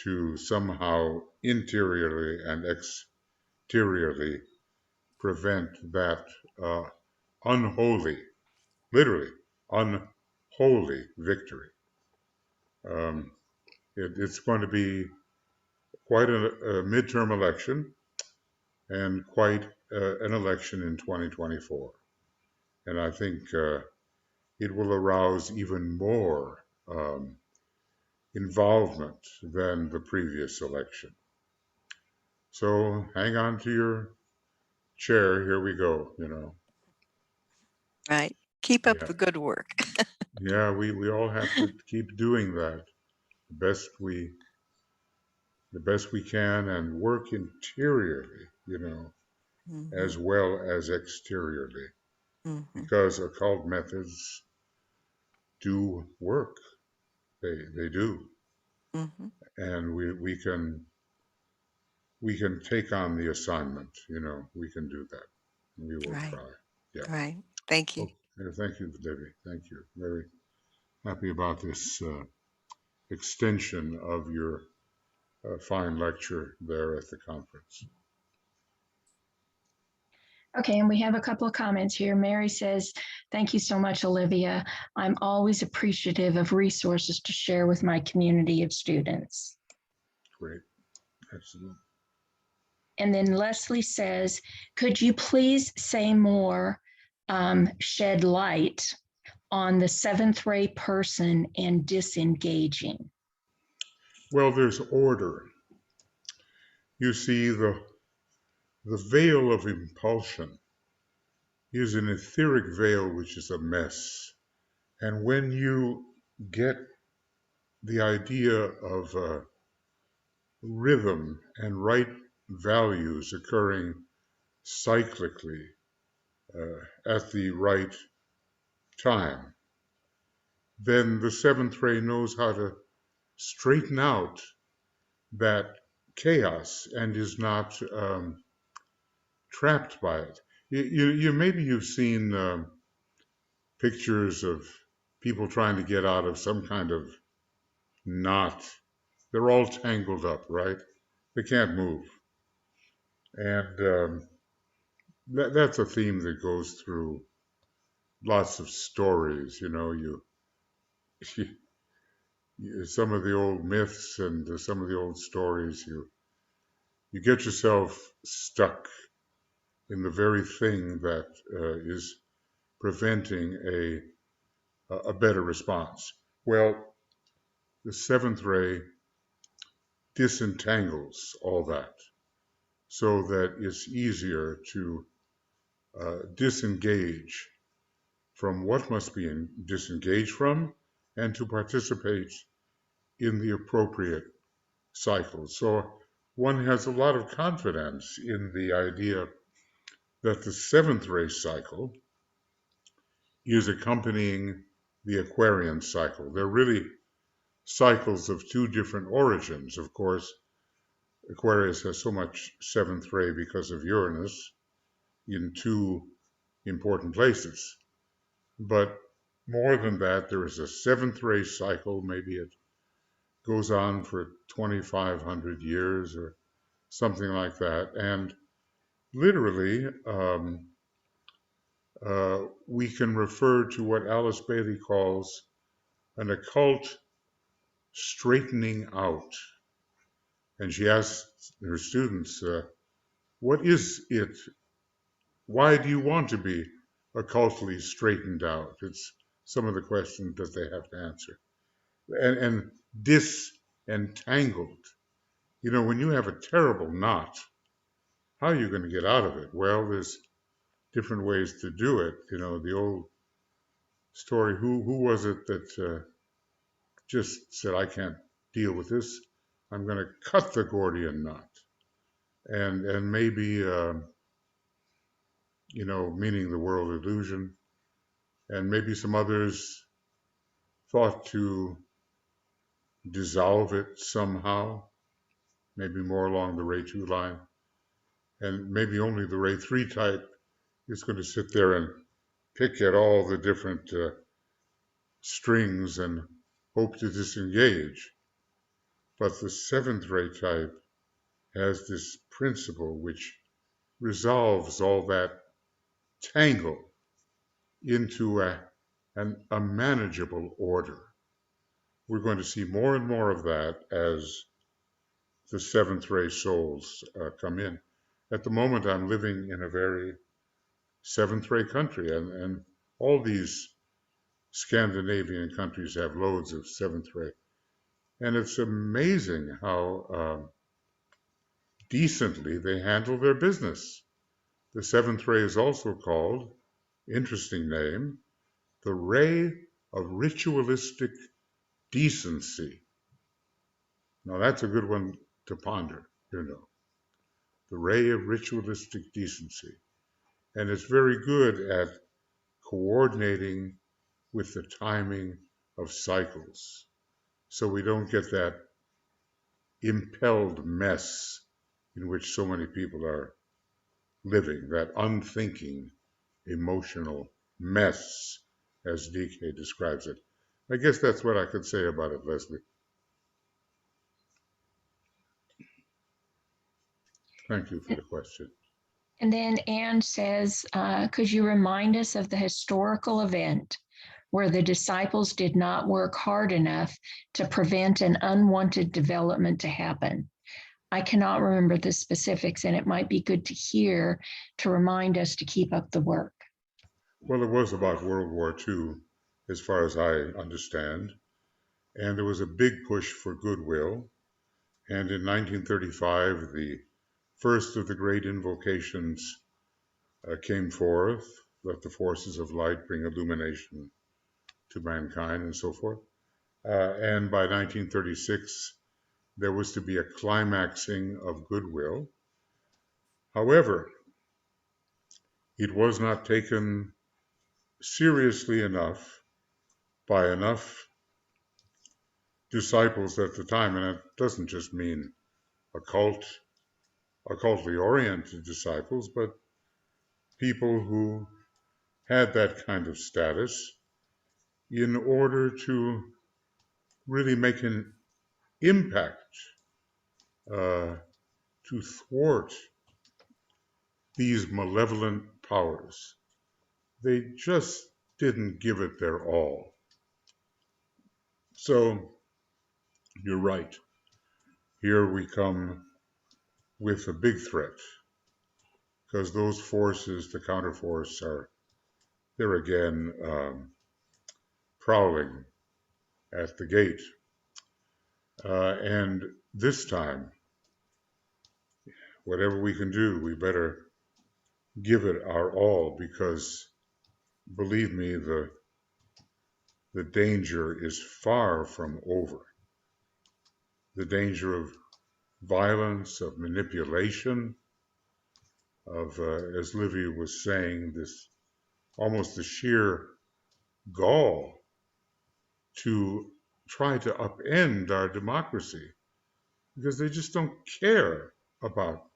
to somehow interiorly and exteriorly prevent that unholy, literally unholy victory. It's going to be quite a midterm election, and quite an election in 2024. And I think it will arouse even more involvement than the previous election. So hang on to your chair. Here we go, Right. Keep up Yeah. the good work. Yeah, we all have to keep doing that the best we can and work interiorly, as Mhm, well as exteriorly, mhm, because occult methods do work. They do. mhm. And we can take on the assignment, we can do that. We will Right, try. Yeah. right. Thank you. Okay. Thank you, Debbie. Thank you. Very happy about this extension of your fine lecture there at the conference. Okay, and we have a couple of comments here. Mary says, thank you so much, Olivia. I'm always appreciative of resources to share with my community of students. Great. Excellent. And then Leslie says, could you please say more, shed light on the seventh ray person and disengaging? Well, there's order. You see, the veil of impulsion is an etheric veil which is a mess. And when you get the idea of rhythm and right values occurring cyclically at the right time, then the seventh ray knows how to straighten out that chaos and is not trapped by it. Maybe you've seen pictures of people trying to get out of some kind of knot. They're all tangled up, right? They can't move. And that's a theme that goes through lots of stories. Some of the old myths and some of the old stories, you get yourself stuck in the very thing that is preventing a better response. Well, the seventh ray disentangles all that so that it's easier to disengage from what must be disengaged from and to participate in the appropriate cycle. So one has a lot of confidence in the idea that the seventh ray cycle is accompanying the Aquarian cycle. They're really cycles of two different origins. Of course, Aquarius has so much seventh ray because of Uranus in two important places. But more than that, there is a seventh ray cycle. Maybe it goes on for 2,500 years or something like that. And literally, we can refer to what Alice Bailey calls an occult straightening out. And she asks her students, what is it? Why do you want to be occultly straightened out? It's some of the questions that they have to answer. And disentangled. When you have a terrible knot, how are you going to get out of it? Well, there's different ways to do it. The old story, who was it that just said, I can't deal with this. I'm going to cut the Gordian knot. And maybe, meaning the world illusion. And maybe some others thought to dissolve it somehow, maybe more along the Ray 2 line. And maybe only the Ray 3 type is going to sit there and pick at all the different strings and hope to disengage. But the seventh ray type has this principle which resolves all that tangle into a manageable order. We're going to see more and more of that as the seventh ray souls come in. at the moment I'm living in a very seventh ray country, and all these Scandinavian countries have loads of seventh ray. And it's amazing how decently they handle their business. The seventh ray is also called, interesting name, the ray of ritualistic decency. Now that's a good one to ponder, you know. The ray of ritualistic decency. And it's very good at coordinating with the timing of cycles, so we don't get that impelled mess in which so many people are living, that unthinking emotional mess, as DK describes it. I guess that's what I could say about it, Leslie. Thank you for the question. And then Anne says, could you remind us of the historical event where the disciples did not work hard enough to prevent an unwanted development to happen? I cannot remember the specifics, and it might be good to hear to remind us to keep up the work. Well, it was about World War II, as far as I understand, and there was a big push for goodwill. And in 1935, the first of the great invocations came forth, let the forces of light bring illumination to mankind, and so forth. And by 1936, there was to be a climaxing of goodwill. However, it was not taken seriously enough by enough disciples at the time, and it doesn't just mean occultly oriented disciples, but people who had that kind of status, in order to really make an impact, to thwart these malevolent powers. They just didn't give it their all. So you're right. Here we come with a big threat, because those forces, the counterforce, they're again prowling at the gate. And this time, whatever we can do, we better give it our all, because believe me, the danger is far from over. The danger of violence, of manipulation, of, as Livy was saying, this almost the sheer gall to try to upend our democracy, because they just don't care about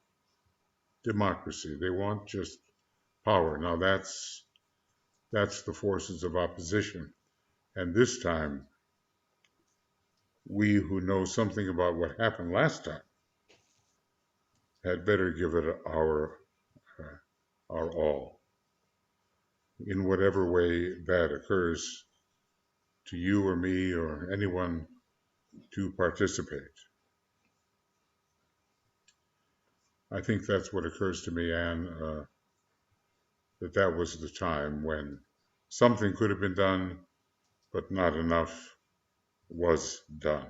democracy. They want just power. Now that's the forces of opposition. And this time, we who know something about what happened last time had better give it our all, in whatever way that occurs to you or me or anyone to participate. I think that's what occurs to me, Anne, that was the time when something could have been done, but not enough was done.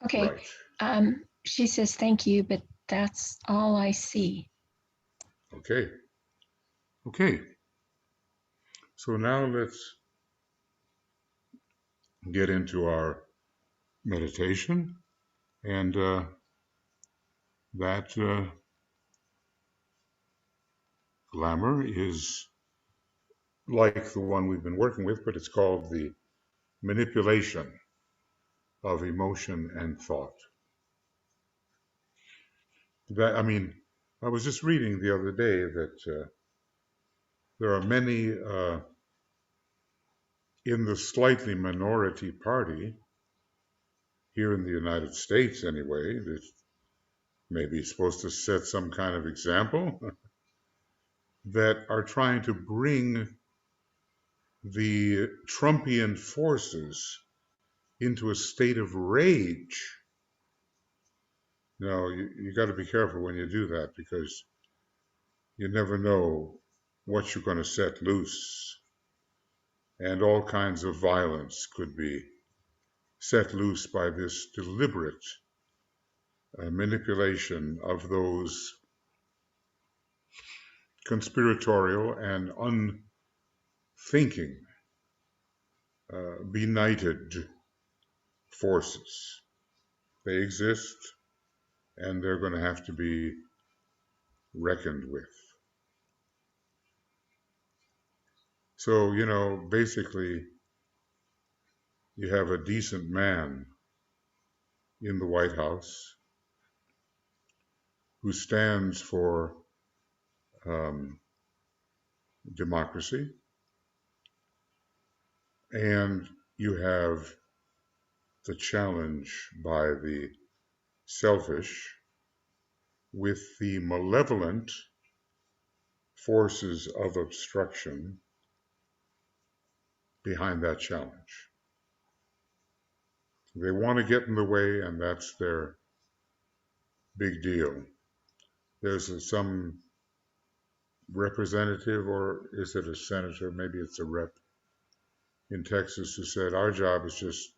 Okay. Right. She says, thank you, but that's all I see. Okay. Okay. So now let's get into our meditation, and that glamour is like the one we've been working with, but it's called the manipulation of emotion and thought. I was just reading the other day that there are many in the slightly minority party here in the United States anyway, that maybe supposed to set some kind of example, that are trying to bring the Trumpian forces into a state of rage. No, you got to be careful when you do that, because you never know what you're going to set loose. And all kinds of violence could be set loose by this deliberate manipulation of those conspiratorial and unthinking, benighted forces. They exist, and they're going to have to be reckoned with. So, basically, you have a decent man in the White House who stands for democracy, and you have the challenge by the selfish with the malevolent forces of obstruction behind that challenge. They want to get in the way, and that's their big deal. There's some representative, or is it a senator, maybe it's a rep in Texas, who said, our job is just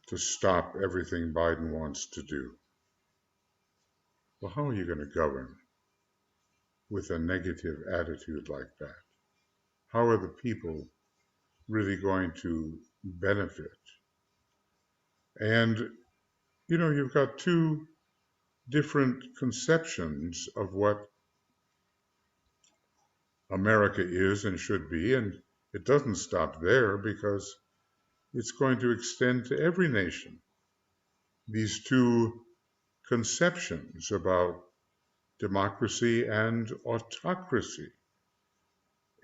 to stop everything Biden wants to do. Well, how are you going to govern with a negative attitude like that? How are the people really going to benefit? And, you've got two different conceptions of what America is and should be, and it doesn't stop there, because it's going to extend to every nation. These two conceptions about democracy and autocracy.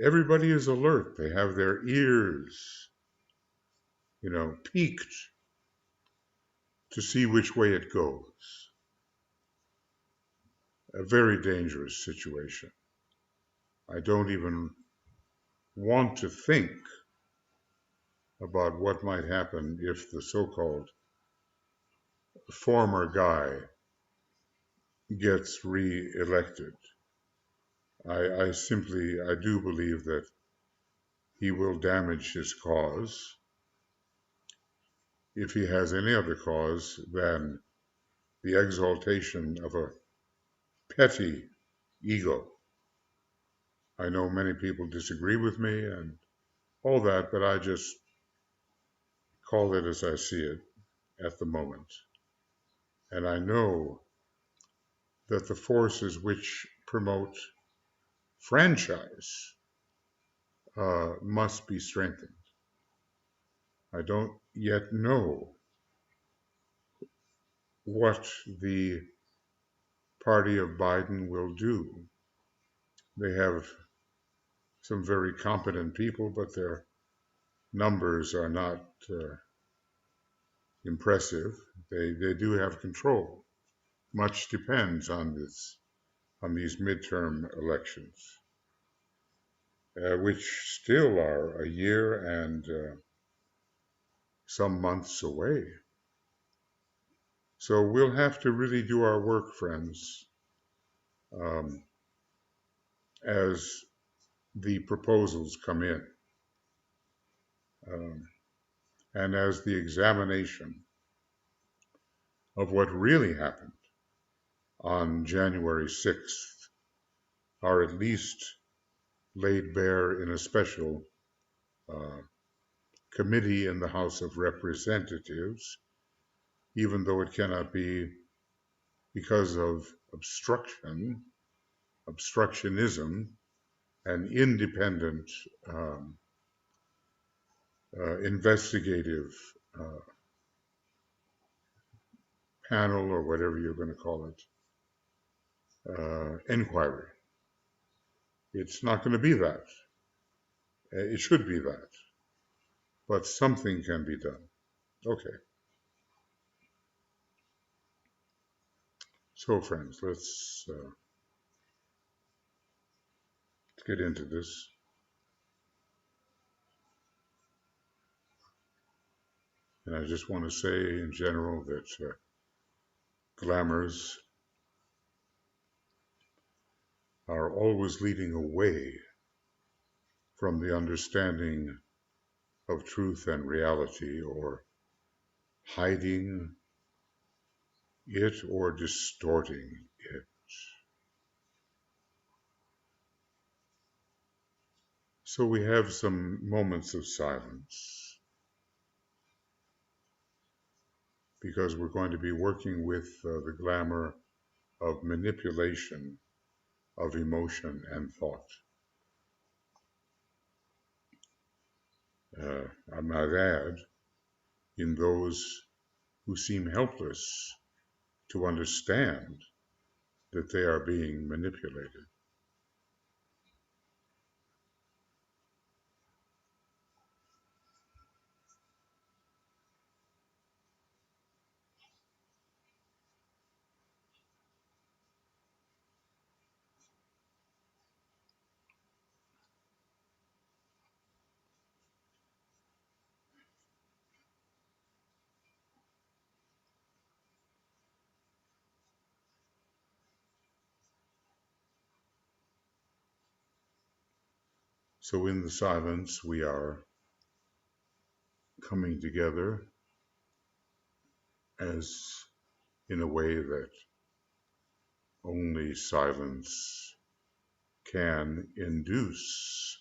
Everybody is alert. They have their ears, peaked to see which way it goes. A very dangerous situation. I don't even want to think about what might happen if the so-called former guy gets re-elected. I do believe that he will damage his cause, if he has any other cause than the exaltation of a petty ego. I know many people disagree with me and all that, but I just call it as I see it at the moment. And I know that the forces which promote franchise must be strengthened. I don't yet know what the party of Biden will do. They have some very competent people, but their numbers are not impressive. They do have control. Much depends on these midterm elections, which still are a year and some months away. So we'll have to really do our work, friends, as the proposals come in, and as the examination of what really happened on January 6th are at least laid bare in a special committee in the House of Representatives, even though it cannot be because of obstructionism, and independent investigative panel, or whatever you're going to call it, inquiry. It's not going to be that. It should be that. But something can be done. Okay. So, friends, let's get into this. And I just want to say in general that glamours are always leading away from the understanding of truth and reality, or hiding it or distorting it. So we have some moments of silence because we're going to be working with the glamour of manipulation of emotion and thought. I might add, in those who seem helpless to understand that they are being manipulated. So in the silence, we are coming together as in a way that only silence can induce.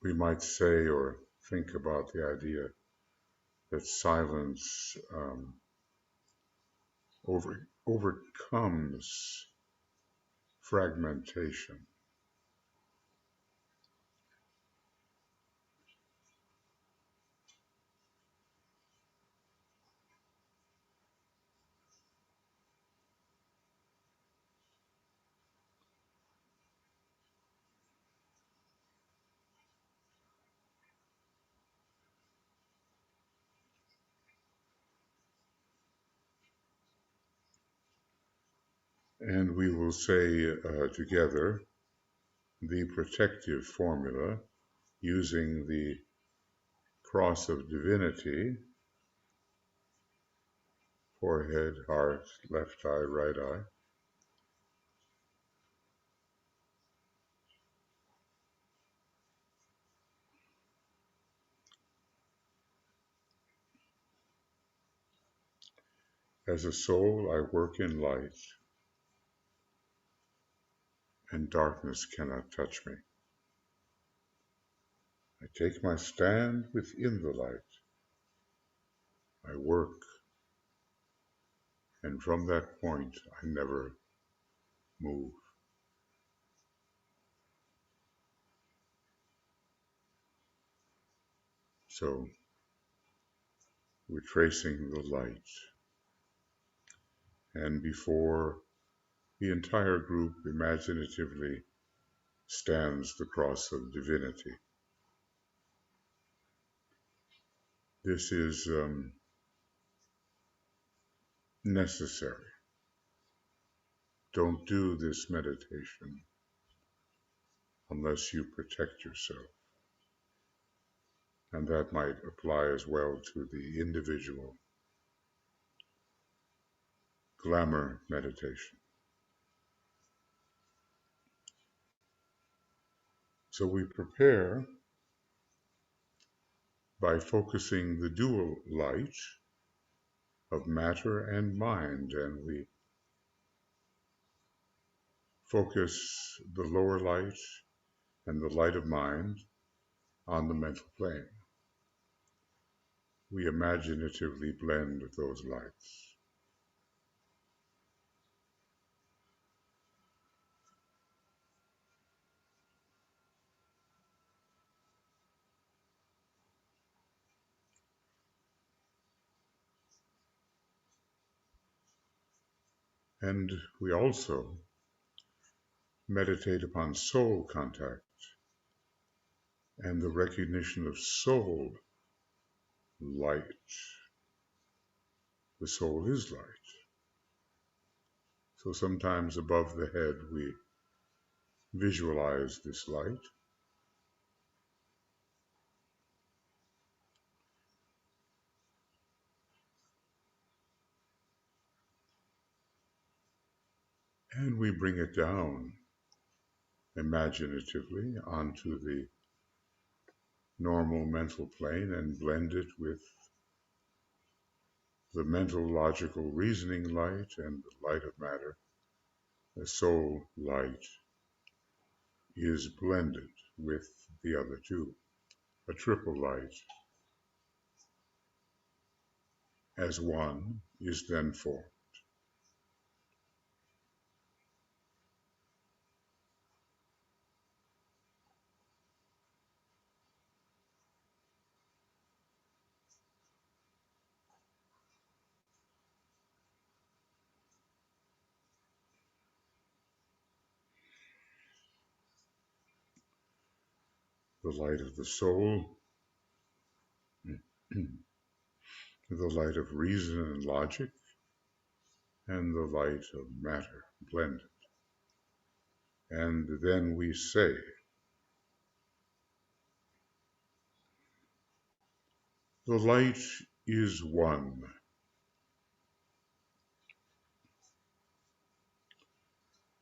We might say or think about the idea that silence overcomes fragmentation. And we will say together the protective formula using the cross of divinity, forehead, heart, left eye, right eye. As a soul, I work in light, and darkness cannot touch me. I take my stand within the light. I work, and from that point, I never move. So, we're tracing the light, and before the entire group imaginatively stands the cross of divinity. This is necessary. Don't do this meditation unless you protect yourself. And that might apply as well to the individual glamour meditation. So we prepare by focusing the dual light of matter and mind, and we focus the lower light and the light of mind on the mental plane. We imaginatively blend those lights. And we also meditate upon soul contact and the recognition of soul light. The soul is light. So sometimes above the head we visualize this light. And we bring it down imaginatively onto the normal mental plane and blend it with the mental, logical, reasoning light and the light of matter. The soul light is blended with the other two. A triple light as one is then formed. The light of the soul, the light of reason and logic, and the light of matter blended. And then we say, the light is one,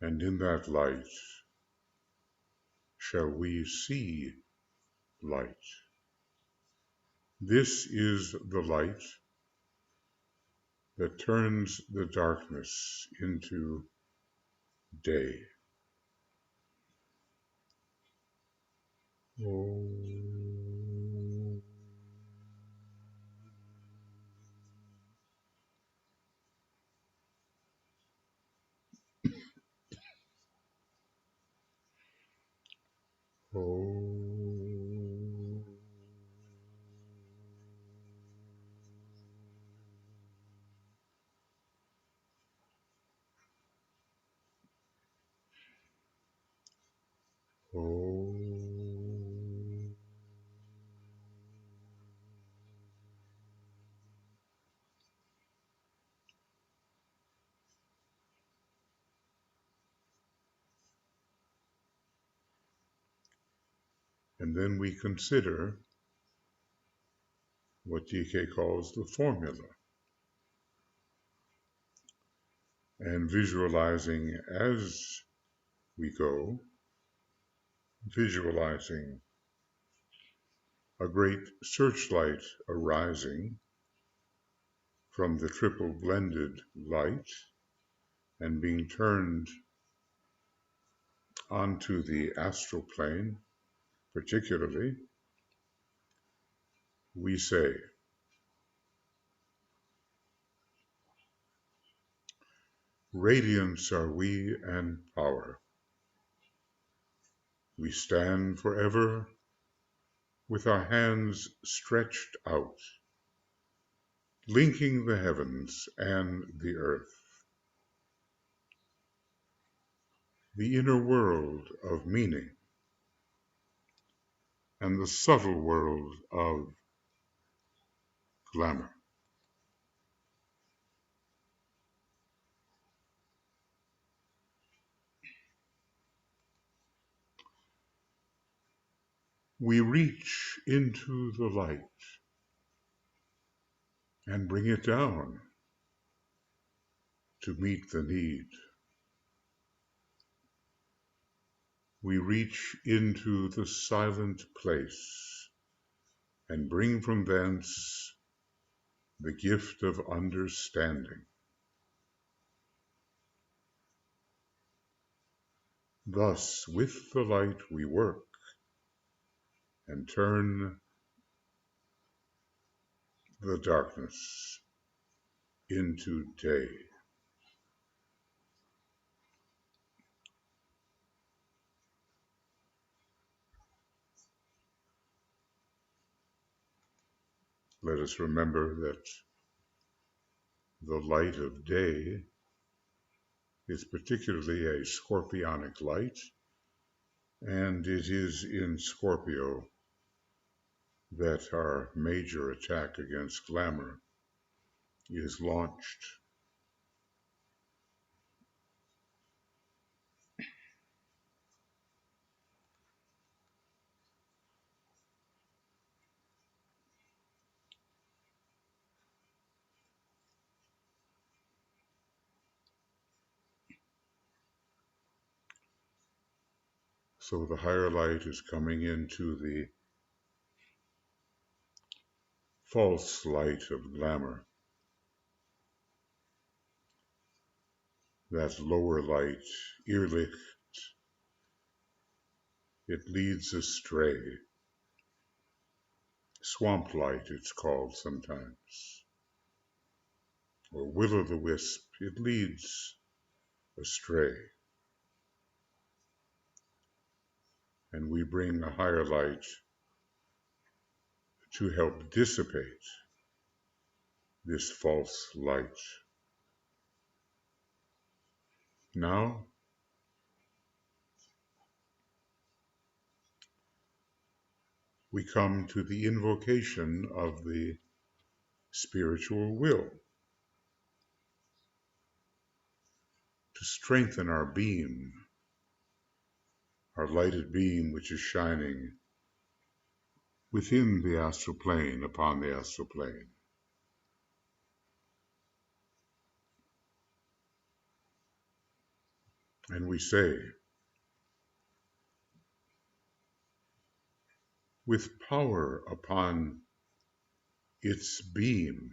and in that light shall we see light. This is the light that turns the darkness into day. Om. Om. Om. And then we consider what DK calls the formula, and visualizing as we go, visualizing a great searchlight arising from the triple blended light and being turned onto the astral plane, particularly, we say, radiance are we and power. We stand forever with our hands stretched out, linking the heavens and the earth, the inner world of meaning and the subtle world of glamour. We reach into the light and bring it down to meet the need. We reach into the silent place and bring from thence the gift of understanding. Thus, with the light we work and turn the darkness into day. Let us remember that the light of day is particularly a scorpionic light, and it is in Scorpio that our major attack against glamour is launched. So the higher light is coming into the false light of glamour. That lower light, Irrlicht, it leads astray. Swamp light, it's called sometimes. Or will-o'-the-wisp, it leads astray. And we bring a higher light to help dissipate this false light. Now, we come to the invocation of the spiritual will to strengthen our beam, our lighted beam which is shining within the astral plane, upon the astral plane. And we say, with power upon its beam,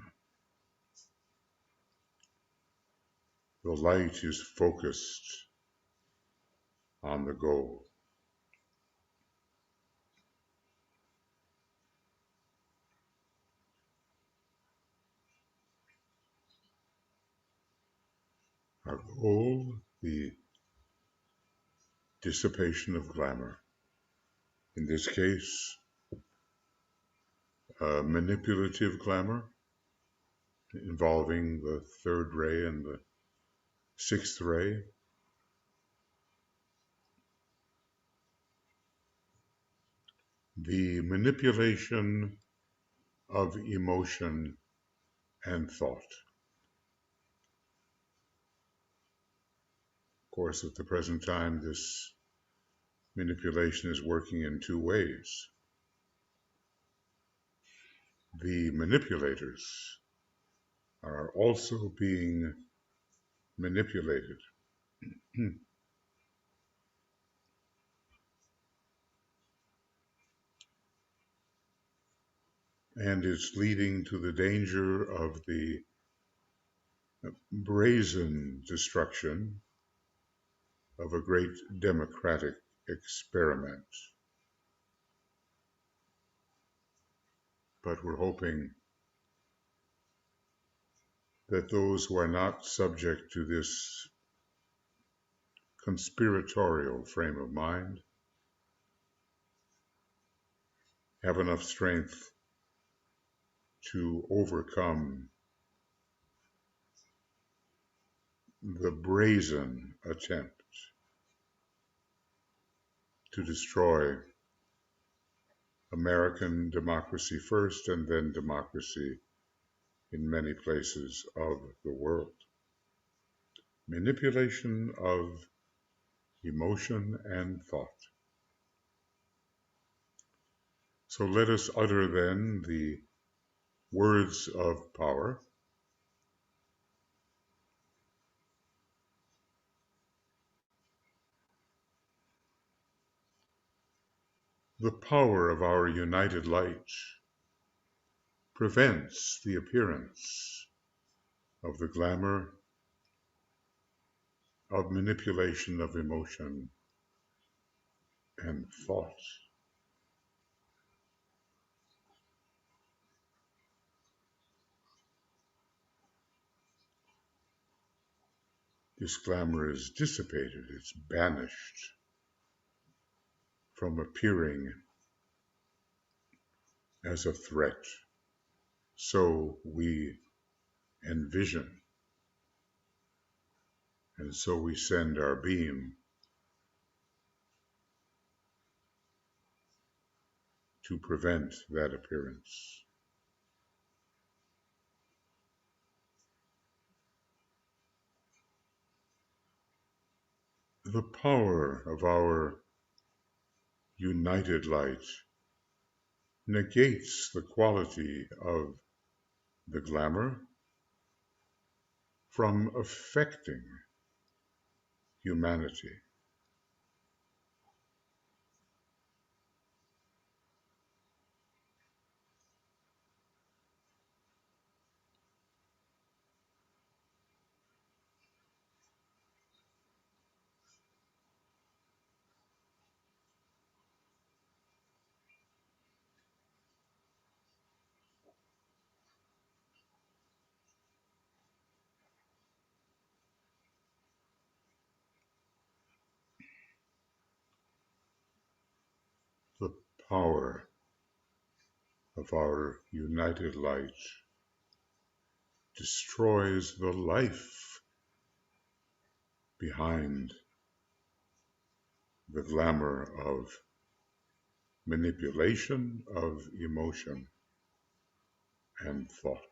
the light is focused on the goal. Our goal, the dissipation of glamour. In this case, manipulative glamour, involving the third ray and the sixth ray. The manipulation of emotion and thought. Of course, at the present time, this manipulation is working in two ways. The manipulators are also being manipulated. And it's leading to the danger of the brazen destruction of a great democratic experiment. But we're hoping that those who are not subject to this conspiratorial frame of mind have enough strength to overcome the brazen attempt to destroy American democracy first and then democracy in many places of the world. Manipulation of emotion and thought. So let us utter then the words of power. The power of our united light prevents the appearance of the glamour of manipulation of emotion and thought. This glamour is dissipated, it's banished from appearing as a threat. So we envision. And so we send our beam to prevent that appearance. The power of our united light negates the quality of the glamour from affecting humanity. The power of our united light destroys the life behind the glamour of manipulation of emotion and thought.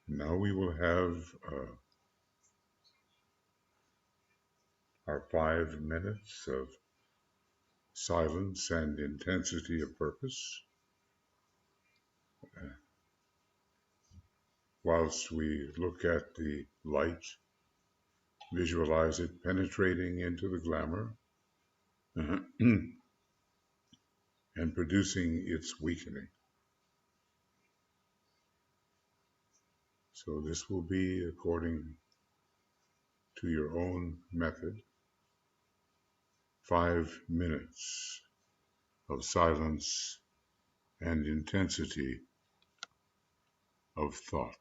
Now we will have our 5 minutes of silence and intensity of purpose, whilst we look at the light, visualize it penetrating into the glamour and producing its weakening. So this will be according to your own method, 5 minutes of silence and intensity of thought.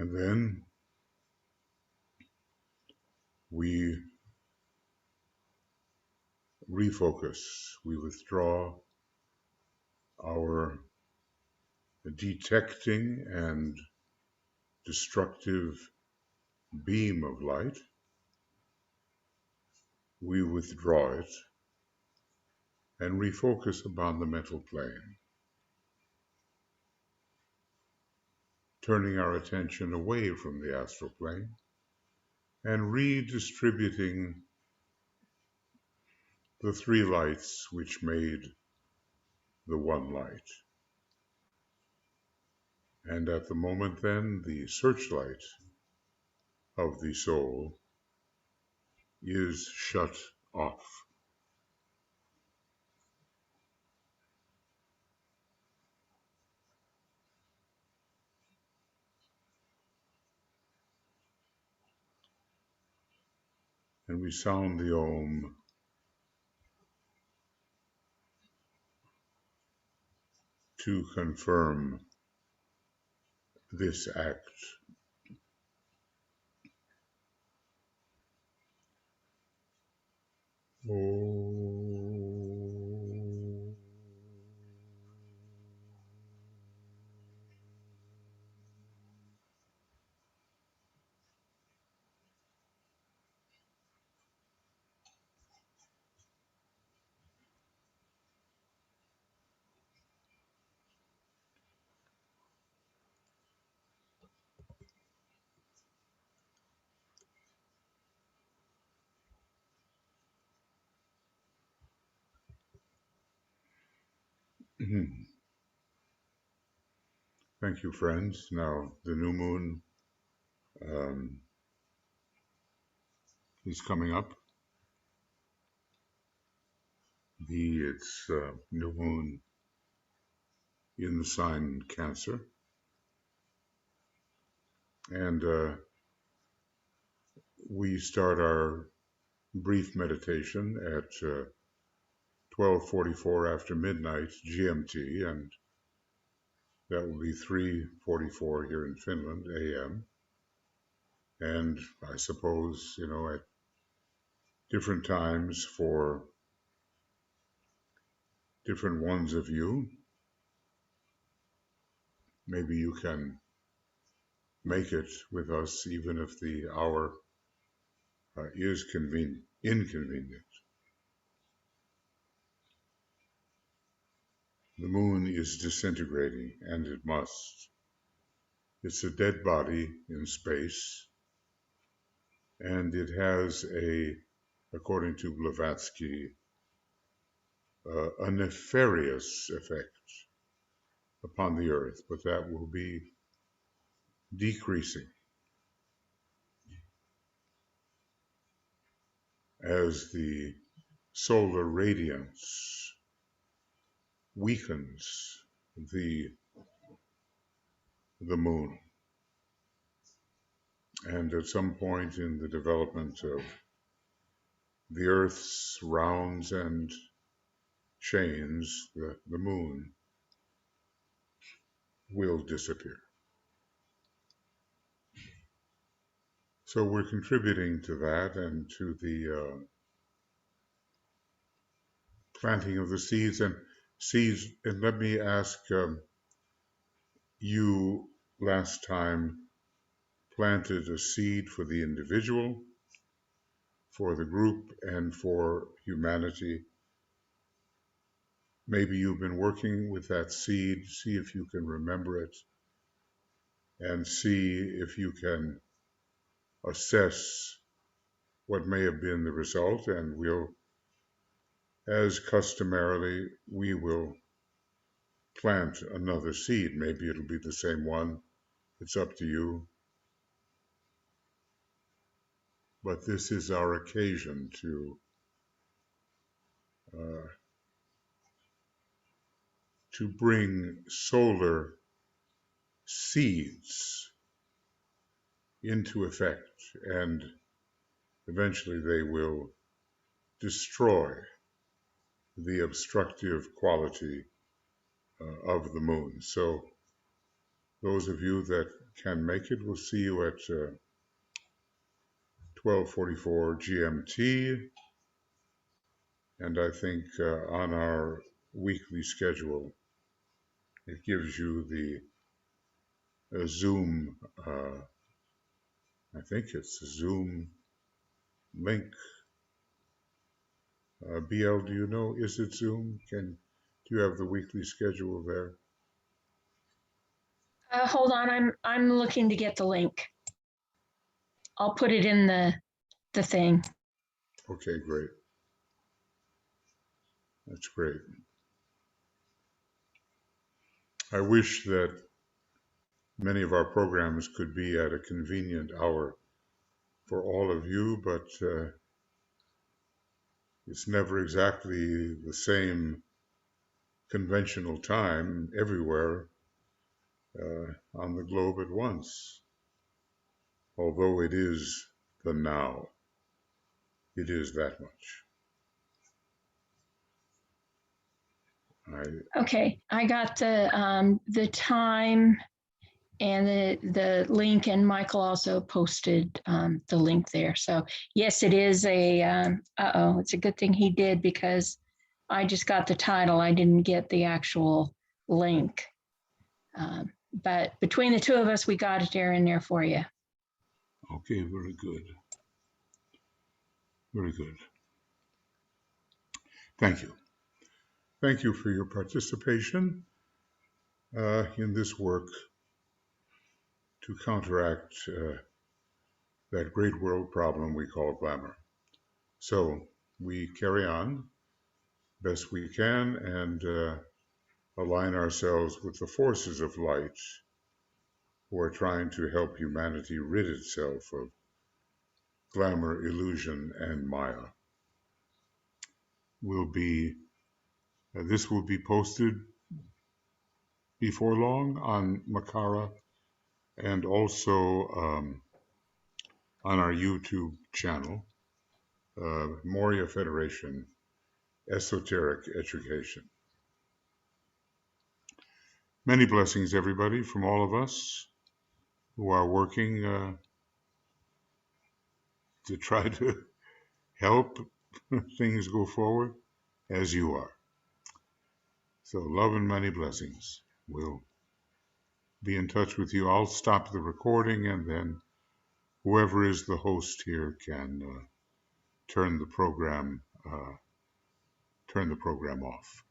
And then we refocus, we withdraw our detecting and destructive beam of light, we withdraw it and refocus upon the mental plane, turning our attention away from the astral plane and redistributing the three lights which made the one light. And at the moment then, the searchlight of the soul is shut off. And we sound the Om to confirm this act. Om. Thank you, friends. Now, the new moon is coming up. It's new moon in the sign Cancer. And we start our brief meditation at 12:44 after midnight GMT, and that will be 3:44 here in Finland AM. And I suppose, at different times for different ones of you, maybe you can make it with us even if the hour is inconvenient. The moon is disintegrating, and it must. It's a dead body in space, and it has according to Blavatsky, a nefarious effect upon the earth, but that will be decreasing as the solar radiance weakens the moon. And at some point in the development of the Earth's rounds and chains, the moon will disappear. So we're contributing to that and to the planting of the seeds. And let me ask, you last time planted a seed for the individual, for the group, and for humanity. Maybe you've been working with that seed. See if you can remember it, and see if you can assess what may have been the result. And we'll, as customarily, we will plant another seed. Maybe it'll be the same one. It's up to you. But this is our occasion to bring solar seeds into effect, and eventually they will destroy the obstructive quality of the moon. So those of you that can make it, we'll see you at 12:44 GMT. And I think on our weekly schedule, it gives you the Zoom, I think it's a Zoom link. BL, do you know, is it Zoom? Do you have the weekly schedule there? Hold on, I'm looking to get the link. I'll put it in the thing. Okay, great. That's great. I wish that many of our programs could be at a convenient hour for all of you, but it's never exactly the same conventional time everywhere on the globe at once. Although it is the now, it is that much. Okay, I got the time and the link, and Michael also posted the link there. So yes, it is a, it's a good thing he did, because I just got the title. I didn't get the actual link. But between the two of us, we got it there in there for you. Okay, very good. Very good. Thank you. Thank you for your participation in this work to counteract that great world problem we call glamour. So we carry on best we can and align ourselves with the forces of light who are trying to help humanity rid itself of glamour, illusion, and Maya. This will be posted before long on Makara and also on our YouTube channel, Moria Federation Esoteric Education. Many blessings, everybody, from all of us who are working to try to help things go forward as you are. So love and many blessings. We'll be in touch with you. I'll stop the recording, and then whoever is the host here can turn the program off.